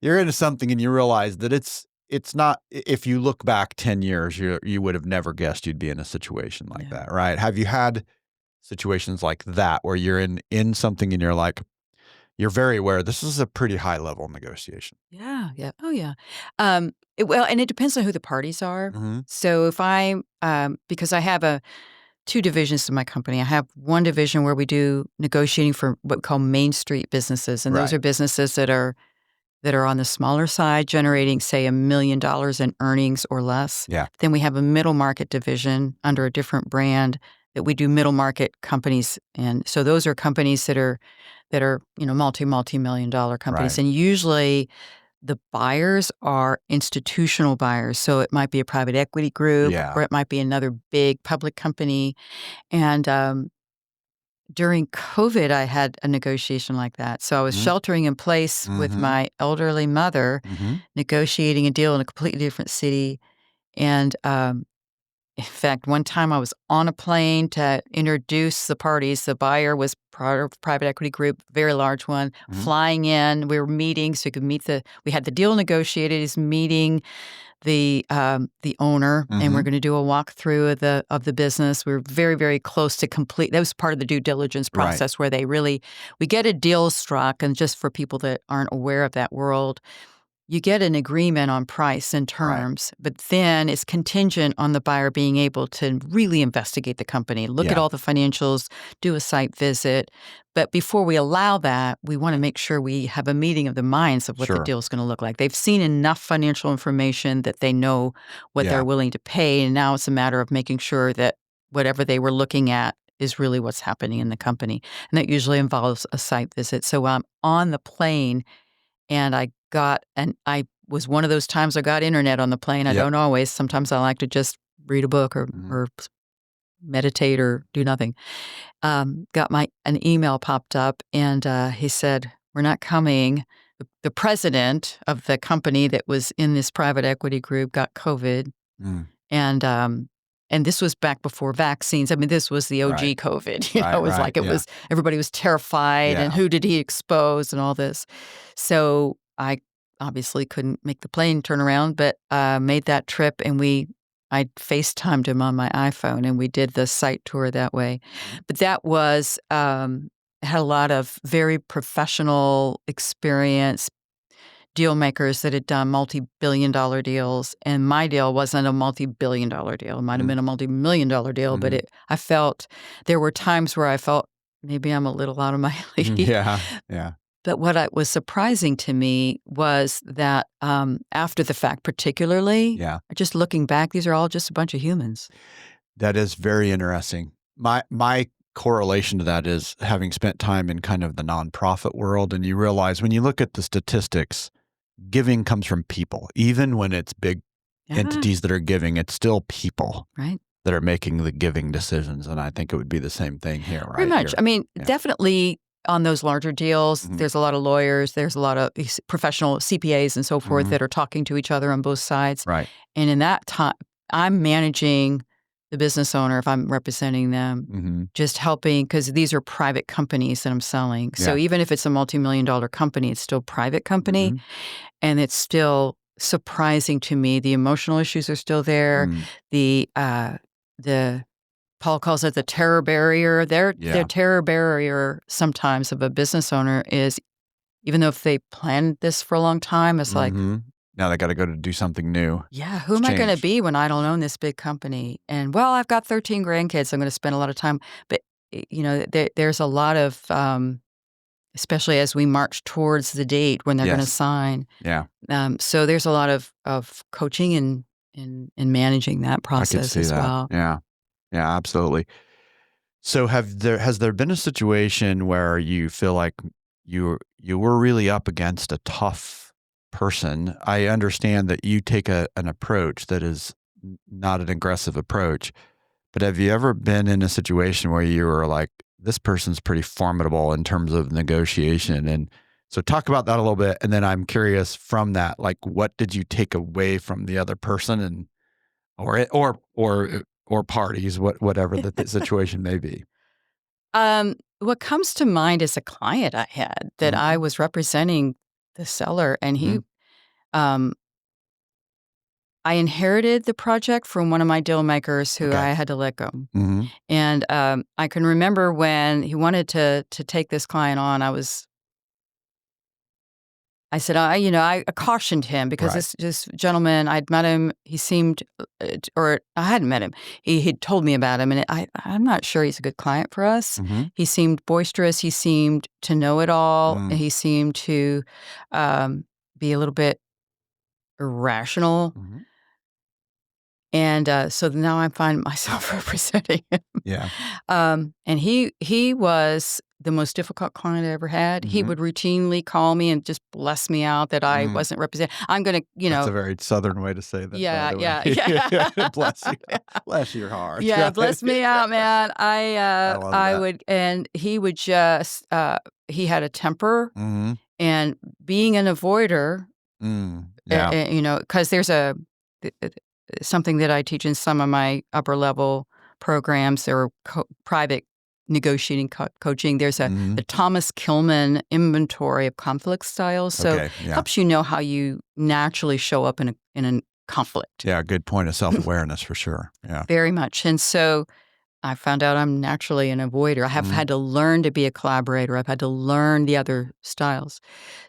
You're into something and you realize that it's not, if you look back 10 years, you would have never guessed you'd be in a situation like that, right? Have you had situations like that where you're in something and you're like, you're very aware this is a pretty high level negotiation? Yeah. Yeah. Oh, yeah. Well, and it depends on who the parties are. So if because I have two divisions of my company. I have one division where we do negotiating for what we call Main Street businesses. And those are businesses that are on the smaller side, generating, say, $1 million in earnings or less. Yeah. Then we have a middle market division under a different brand that we do middle market companies. And so those are companies that are multi-million dollar companies. Right. And usually the buyers are institutional buyers. So it might be a private equity group, or it might be another big public company. And during COVID, I had a negotiation like that. So I was sheltering in place with my elderly mother, negotiating a deal in a completely different city. And in fact, one time I was on a plane to introduce the parties. The buyer was part of a private equity group, very large one, flying in. We were meeting, so we could meet we had the deal negotiated. He's meeting the owner, and we're going to do a walkthrough of the business. We were very, very close to complete. That was part of the due diligence process where we get a deal struck, and just for people that aren't aware of that world, you get an agreement on price and terms, but then it's contingent on the buyer being able to really investigate the company, look at all the financials, do a site visit. But before we allow that, we want to make sure we have a meeting of the minds of what the deal is going to look like. They've seen enough financial information that they know what they're willing to pay, and now it's a matter of making sure that whatever they were looking at is really what's happening in the company. And that usually involves a site visit. So I'm on the plane, and I was one of those times I got internet on the plane. I don't always. Sometimes I like to just read a book or meditate or do nothing. Got an email popped up, and he said, "We're not coming." The president of the company that was in this private equity group got COVID, and this was back before vaccines. I mean, this was the OG COVID. It was like was everybody was terrified, and who did he expose and all this. So I obviously couldn't make the plane turn around, but made that trip, and I FaceTimed him on my iPhone, and we did the site tour that way. But that was had a lot of very professional experience deal makers that had done multi-billion-dollar deals, and my deal wasn't a multi-billion-dollar deal. It might have been a multi-million-dollar deal, but I felt there were times where I felt maybe I'm a little out of my league. Yeah. But what was surprising to me was that after the fact, particularly, just looking back, these are all just a bunch of humans. That is very interesting. My correlation to that is having spent time in kind of the nonprofit world, and you realize when you look at the statistics, giving comes from people. Even when it's big entities that are giving, it's still people. Right. that are making the giving decisions. And I think it would be the same thing here, right? Pretty much. Here. I mean, definitely on those larger deals, there's a lot of lawyers, there's a lot of professional CPAs and so forth that are talking to each other on both sides. Right. And in that time, I'm managing the business owner if I'm representing them, just helping, because these are private companies that I'm selling. So even if it's a multi-million-dollar company, it's still a private company, and it's still surprising to me. The emotional issues are still there. The Paul calls it the terror barrier. The terror barrier sometimes of a business owner is, even though if they planned this for a long time, it's like, now they got to go to do something new. Yeah, who am I going to be when I don't own this big company? And, well, I've got 13 grandkids. I'm going to spend a lot of time. But, there's a lot of, especially as we march towards the date when they're going to sign. Yeah. So there's a lot of coaching and managing that process as well. Yeah. Yeah, absolutely. So has there been a situation where you feel like you were really up against a tough person? I understand that you take an approach that is not an aggressive approach, but have you ever been in a situation where you were like, this person's pretty formidable in terms of negotiation? And so talk about that a little bit. And then I'm curious from that, like, what did you take away from the other person, and or parties, whatever the situation may be? What comes to mind is a client I had that I was representing the seller, and he, I inherited the project from one of my deal makers who I had to let go. And I can remember when he wanted to take this client on, I said, I cautioned him because this gentleman, I'd met him. He seemed, or I hadn't met him. He had told me about him, and I'm not sure he's a good client for us. He seemed boisterous. He seemed to know it all. And he seemed to be a little bit irrational. And so now I find myself representing him. Yeah. And he was the most difficult client I ever had. He would routinely call me and just bless me out that I wasn't represented. I'm going to, That's a very Southern way to say that. Yeah. Bless you. Bless your heart. Yeah, bless me out, man. I would, and he would just, he had a temper, and being an avoider, because there's something that I teach in some of my upper level programs or private negotiating coaching. There's the Thomas Kilmann inventory of conflict styles. So it helps you know how you naturally show up in a conflict. Yeah, good point of self-awareness for sure. Yeah, very much. And so I found out I'm naturally an avoider. I have had to learn to be a collaborator. I've had to learn the other styles.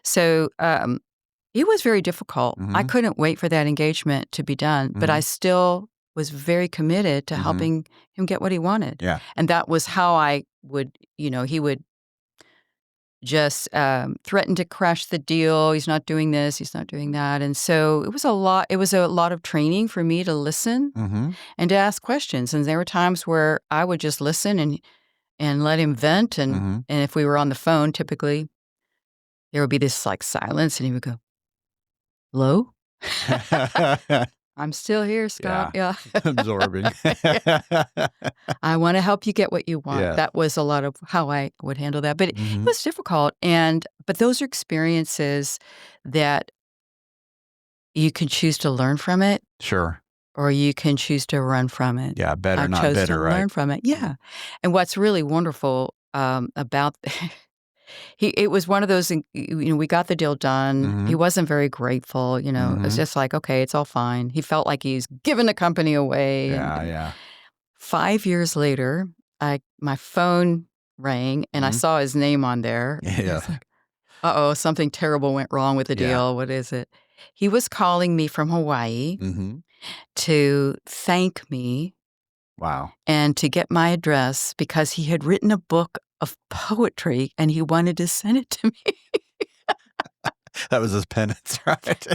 So it was very difficult. I couldn't wait for that engagement to be done, but I still was very committed to helping him get what he wanted. Yeah. And that was how I would, he would just threaten to crash the deal. He's not doing this. He's not doing that. And so it was a lot. It was a lot of training for me to listen and to ask questions. And there were times where I would just listen and let him vent. And if we were on the phone, typically there would be this like silence, and he would go, "Hello? I'm still here, Scott." Yeah. Absorbing. I want to help you get what you want. Yeah. That was a lot of how I would handle that. But it was difficult. But those are experiences that you can choose to learn from it. Sure. Or you can choose to run from it. Yeah, better, I not chose bitter, to right? learn from it. Yeah. And what's really wonderful about it was one of those, we got the deal done. He wasn't very grateful, it was just like, okay, it's all fine. He felt like he's giving the company away. Yeah. 5 years later, my phone rang and I saw his name on there. Yeah. I was like, uh-oh, something terrible went wrong with the deal. What is it? He was calling me from Hawaii to thank me. Wow. And to get my address because he had written a book of poetry and he wanted to send it to me. That was his penance, right?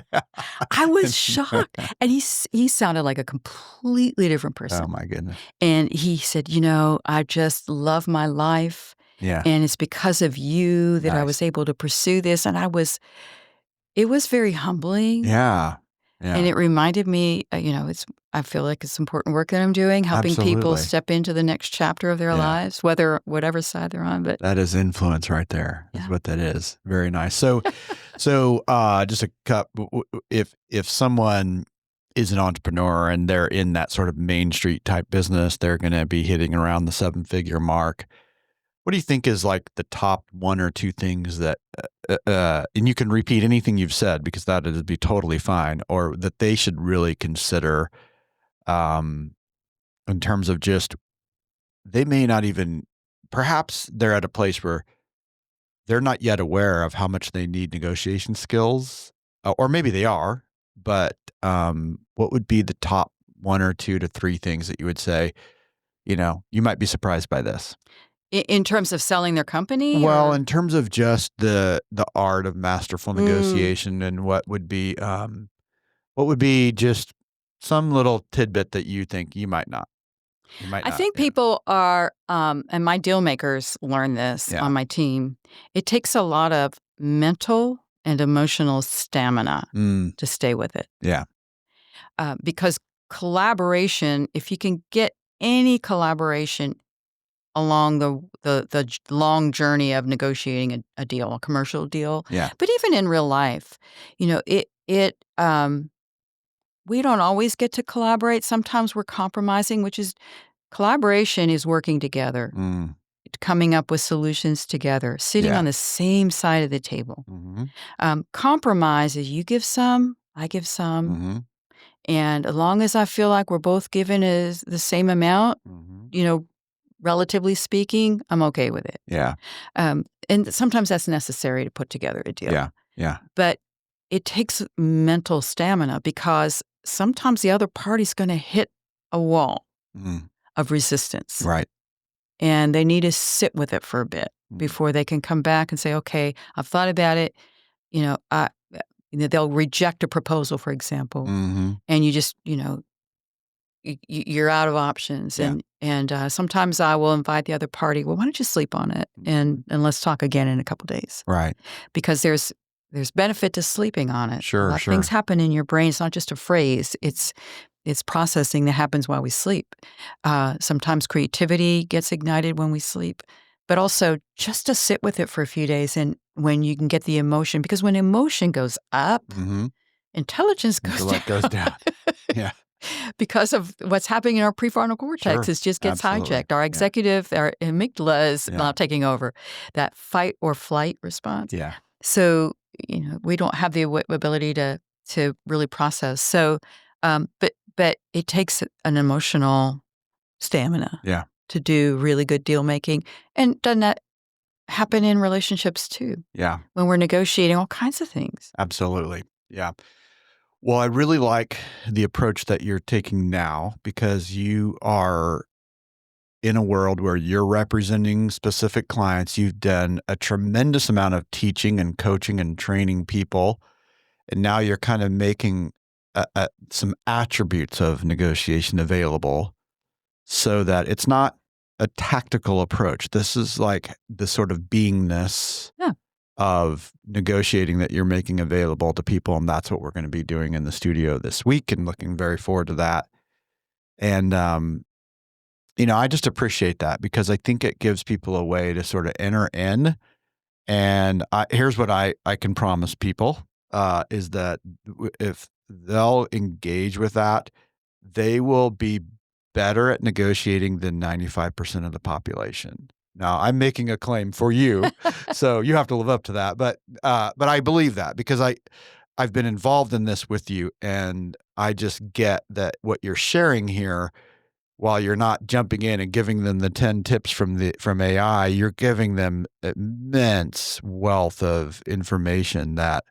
I was shocked. And he sounded like a completely different person. Oh, my goodness. And he said, I just love my life. Yeah. And it's because of you that I was able to pursue this. And it was very humbling. Yeah. And it reminded me, I feel like it's important work that I'm doing, helping people step into the next chapter of their lives, whatever side they're on. But that is influence right there. Is what that is. Very nice. So, just a cup. If someone is an entrepreneur and they're in that sort of Main Street type business, they're going to be hitting around the 7-figure mark. What do you think is like the top 1 or 2 things that, and you can repeat anything you've said because that would be totally fine, or that they should really consider, in terms of just, they may not even, perhaps they're at a place where they're not yet aware of how much they need negotiation skills, or maybe they are, but, what would be the top 1 or 2 to 3 things that you would say, you might be surprised by this? In terms of selling their company? Well, in terms of just the art of masterful negotiation, and what would be just some little tidbit that you think you might not. I think people are, and my deal makers learn this on my team. It takes a lot of mental and emotional stamina to stay with it. Yeah. Because collaboration, if you can get any collaboration along the long journey of negotiating a deal, a commercial deal. Yeah. But even in real life, we don't always get to collaborate. Sometimes we're compromising, collaboration is working together, coming up with solutions together, sitting on the same side of the table. Compromise is you give some, I give some. And as long as I feel like we're both given the same amount, relatively speaking, I'm okay with it. Yeah. And sometimes that's necessary to put together a deal. Yeah. Yeah. But it takes mental stamina because sometimes the other party's going to hit a wall of resistance. Right. And they need to sit with it for a bit before they can come back and say, okay, I've thought about it. They'll reject a proposal, for example, and you just, you're out of options. And sometimes I will invite the other party, well, why don't you sleep on it? And let's talk again in a couple of days. Right. Because there's benefit to sleeping on it. Sure, a lot of things happen in your brain. It's not just a phrase. It's processing that happens while we sleep. Sometimes creativity gets ignited when we sleep. But also just to sit with it for a few days, and when you can get the emotion, because when emotion goes up, intelligence goes down. Yeah. Because of what's happening in our prefrontal cortex, it just gets hijacked. Our executive, our amygdala is now taking over that fight or flight response. Yeah. So, we don't have the ability to really process. So, but it takes an emotional stamina. Yeah. To do really good deal making. And doesn't that happen in relationships too? Yeah. When we're negotiating all kinds of things. Absolutely. Yeah. Well, I really like the approach that you're taking now, because you are in a world where you're representing specific clients. You've done a tremendous amount of teaching and coaching and training people. And now you're kind of making some attributes of negotiation available so that it's not a tactical approach. This is like the sort of beingness of negotiating that you're making available to people. And that's what we're going to be doing in the studio this week, and looking very forward to that. And, I just appreciate that, because I think it gives people a way to sort of enter in. And here's what I can promise people, is that if they'll engage with that, they will be better at negotiating than 95% of the population. Now, I'm making a claim for you, so you have to live up to that. But I believe that, because I've been involved in this with you, and I just get that what you're sharing here, while you're not jumping in and giving them the 10 tips from AI, you're giving them immense wealth of information that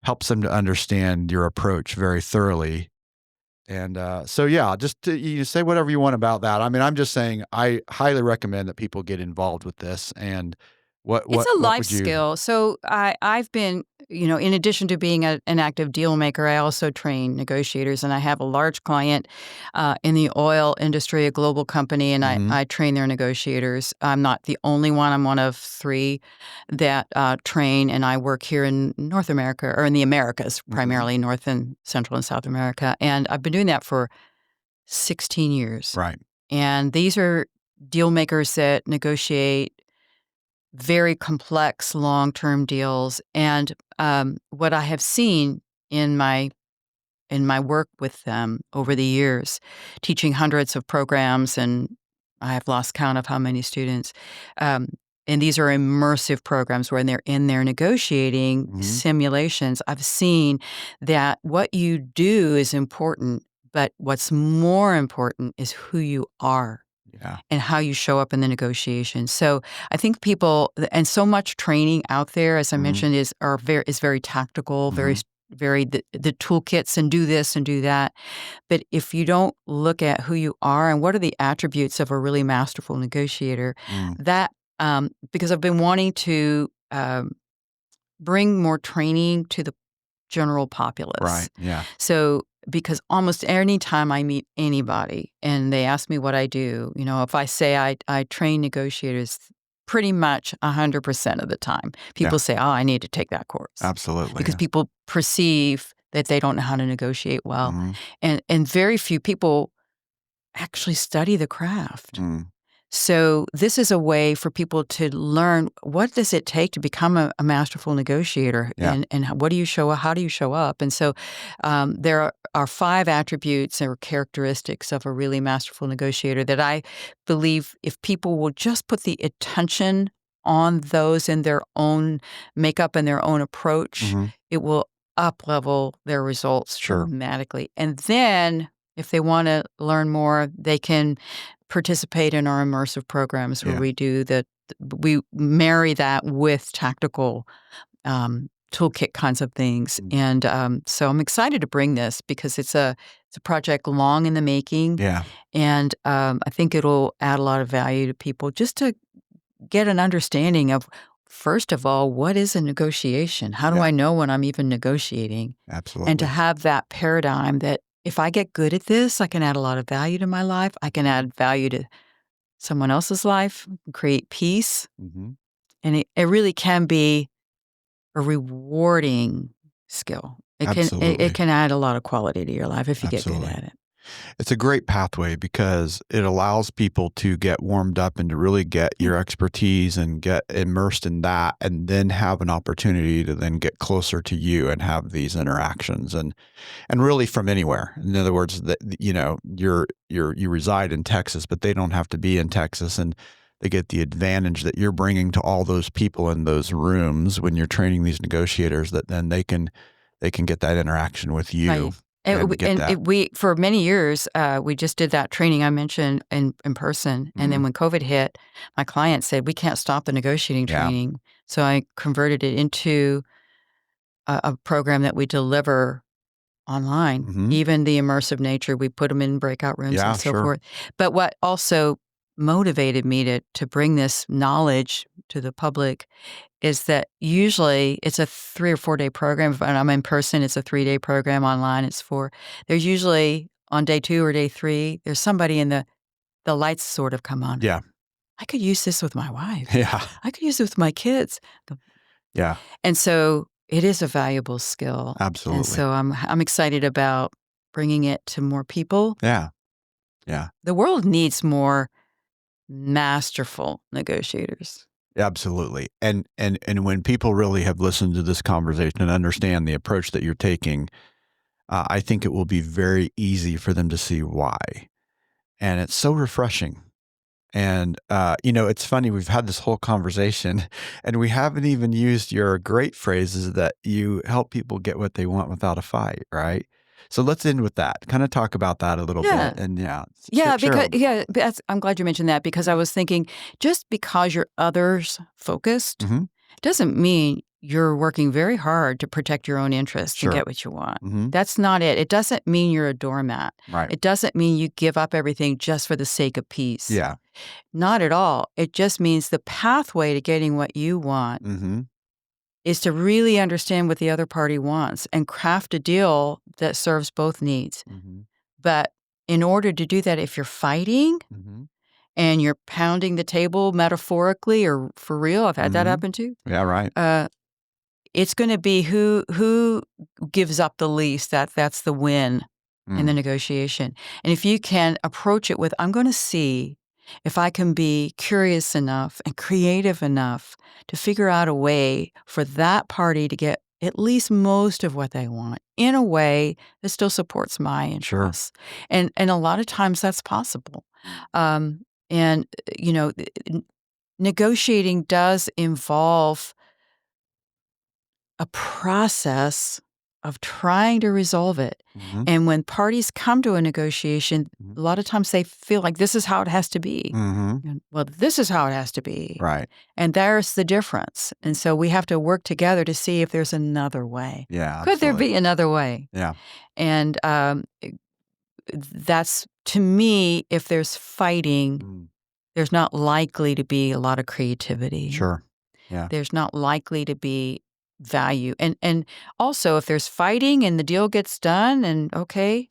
helps them to understand your approach very thoroughly. And you say whatever you want about that. I mean, I'm just saying I highly recommend that people get involved with this. And It's a What life would you? skill. So I've been, in addition to being an active deal maker, I also train negotiators, and I have a large client in the oil industry, a global company, and I train their negotiators. I'm not the only one. I'm one of 3 that train, and I work here in North America, or in the Americas, primarily North and Central and South America. And I've been doing that for 16 years. Right. And these are deal makers that negotiate very complex long-term deals. And what I have seen in my work with them over the years, teaching hundreds of programs, and I have lost count of how many students. Um, and these are immersive programs where they're in there negotiating simulations. I've seen that what you do is important, but what's more important is who you are. Yeah. And how you show up in the negotiation. So I think people, and so much training out there, as I mentioned, is very tactical, very the toolkits and do this and do that. But if you don't look at who you are and what are the attributes of a really masterful negotiator, that because I've been wanting to bring more training to the general populace. Right. Yeah. So because almost any time I meet anybody and they ask me what I do, if I say I train negotiators, pretty much 100% of the time, people say, "Oh, I need to take that course." Absolutely. Because people perceive that they don't know how to negotiate well. And very few people actually study the craft. So this is a way for people to learn, what does it take to become a masterful negotiator, and what do you show? How do you show up? And so there are 5 attributes or characteristics of a really masterful negotiator that I believe if people will just put the attention on those in their own makeup and their own approach, it will up-level their results dramatically. And then if they want to learn more, they can participate in our immersive programs where we marry that with tactical toolkit kinds of things. And so I'm excited to bring this because it's a project long in the making. Yeah. And I think it'll add a lot of value to people just to get an understanding of, first of all, what is a negotiation? How do I know when I'm even negotiating? Absolutely. And to have that paradigm that if I get good at this, I can add a lot of value to my life. I can add value to someone else's life, create peace. And it really can be a rewarding skill. It can add a lot of quality to your life if you get good at it. It's a great pathway because it allows people to get warmed up and to really get your expertise and get immersed in that, and then have an opportunity to then get closer to you and have these interactions and really from anywhere. In other words, that you reside in Texas, but they don't have to be in Texas, and they get the advantage that you're bringing to all those people in those rooms when you're training these negotiators, that then they can get that interaction with you. Right. And we for many years, we just did that training I mentioned in person. And then when COVID hit, my client said, we can't stop the negotiating training. So I converted it into a program that we deliver online. Even the immersive nature, we put them in breakout rooms and so forth. But what also motivated me to bring this knowledge to the public is that usually it's a 3 or 4 day program. If I'm in person, it's a 3-day program. Online, it's 4. There's usually on day 2 or day 3, there's somebody in the lights sort of come on. Yeah. I could use this with my wife. Yeah. I could use it with my kids. Yeah. And so it is a valuable skill. Absolutely. And so I'm excited about bringing it to more people. Yeah. Yeah. The world needs more masterful negotiators. Absolutely. And when people really have listened to this conversation and understand the approach that you're taking, I think it will be very easy for them to see why. And it's so refreshing. And, it's funny, we've had this whole conversation and we haven't even used your great phrases that you help people get what they want without a fight, right? So let's end with that. Kind of talk about that a little bit. And I'm glad you mentioned that, because I was thinking just because you're others focused doesn't mean you're working very hard to protect your own interests and get what you want. That's not it. It doesn't mean you're a doormat. Right. It doesn't mean you give up everything just for the sake of peace. Yeah. Not at all. It just means the pathway to getting what you want is to really understand what the other party wants and craft a deal that serves both needs. But in order to do that, if you're fighting and you're pounding the table metaphorically or for real, I've had that happen too. Yeah, right. It's going to be who gives up the least. That's the win in the negotiation. And if you can approach it with, I'm going to see if I can be curious enough and creative enough to figure out a way for that party to get at least most of what they want in a way that still supports my interests. Sure. And a lot of times that's possible. Negotiating does involve a process of trying to resolve it. And when parties come to a negotiation, a lot of times they feel like this is how it has to be. And, well, this is how it has to be. Right. And there's the difference. And so we have to work together to see if there's another way. Yeah. Could there be another way? Yeah. And that's, to me, if there's fighting, there's not likely to be a lot of creativity. Sure. Yeah. There's not likely to be value. And also, if there's fighting and the deal gets done and okay,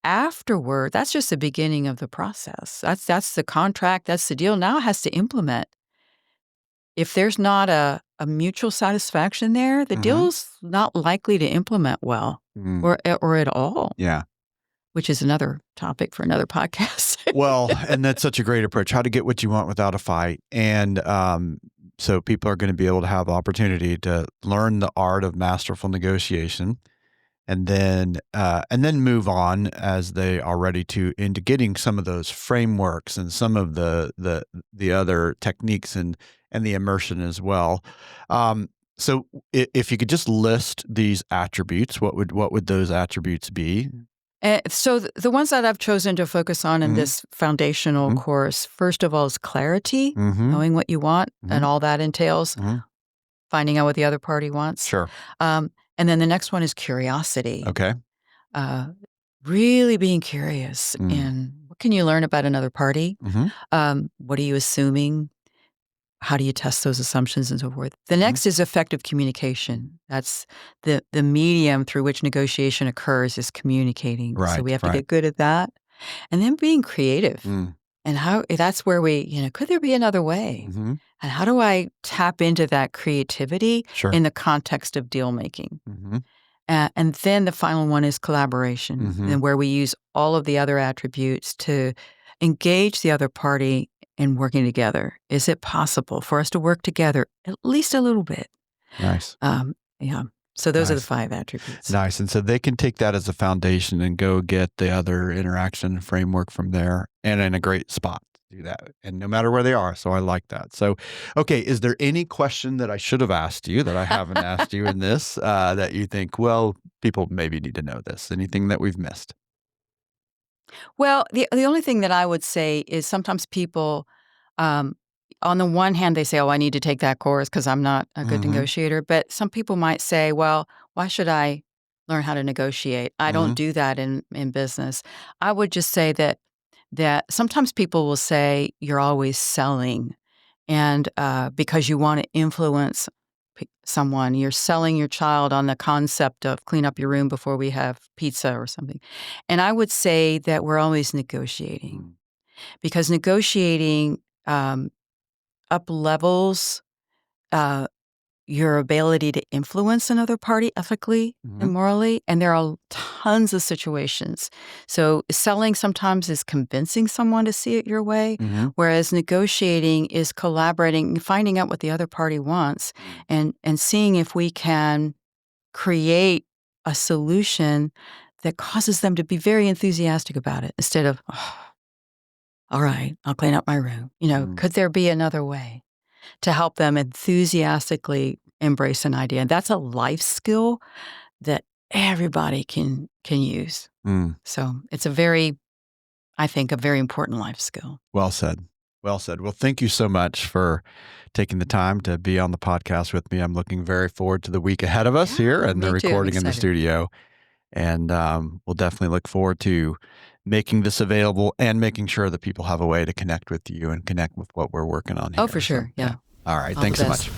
afterward, that's just the beginning of the process. That's the contract, that's the deal. Now it has to implement. If there's not a mutual satisfaction there, the deal's not likely to implement well or at all. Yeah. Which is another topic for another podcast. Well, and that's such a great approach, how to get what you want without a fight. And so people are going to be able to have the opportunity to learn the art of masterful negotiation and then move on as they are ready to into getting some of those frameworks and some of the other techniques and the immersion as well. So if you could just list these attributes, what would those attributes be? So the ones that I've chosen to focus on in this foundational course, first of all, is clarity, knowing what you want, and all that entails, finding out what the other party wants. Sure. And then the next one is curiosity. Okay. Really being curious in what can you learn about another party? What are you assuming? How do you test those assumptions and so forth? The next is effective communication. That's the medium through which negotiation occurs is communicating. Right, so we have to get good at that. And then being creative. And how that's where we, could there be another way? And how do I tap into that creativity in the context of deal making? And then the final one is collaboration, and where we use all of the other attributes to engage the other party in working together. Is it possible for us to work together at least a little bit? Nice. Yeah. So those are the 5 attributes. Nice. And so they can take that as a foundation and go get the other interaction framework from there and in a great spot to do that. And no matter where they are. So I like that. So, okay. Is there any question that I should have asked you that I haven't asked you in this that you think, well, people maybe need to know this? Anything that we've missed? Well, the only thing that I would say is sometimes people, on the one hand, they say, oh, I need to take that course because I'm not a good negotiator. But some people might say, well, why should I learn how to negotiate? I don't do that in business. I would just say that sometimes people will say you're always selling. And because you want to influence someone, you're selling your child on the concept of clean up your room before we have pizza or something. And I would say that we're always negotiating because negotiating up levels your ability to influence another party ethically and morally. And there are tons of situations. So selling sometimes is convincing someone to see it your way, whereas negotiating is collaborating, finding out what the other party wants, and seeing if we can create a solution that causes them to be very enthusiastic about it instead of, oh, all right, I'll clean up my room. Could there be another way? To help them enthusiastically embrace an idea. And that's a life skill that everybody can use. So it's I think, a very important life skill. Well said. Well said. Well, thank you so much for taking the time to be on the podcast with me. I'm looking very forward to the week ahead of us here and the recording in the studio. And we'll definitely look forward to making this available and making sure that people have a way to connect with you and connect with what we're working on here. Oh, for sure. Yeah. All right. Thanks so much.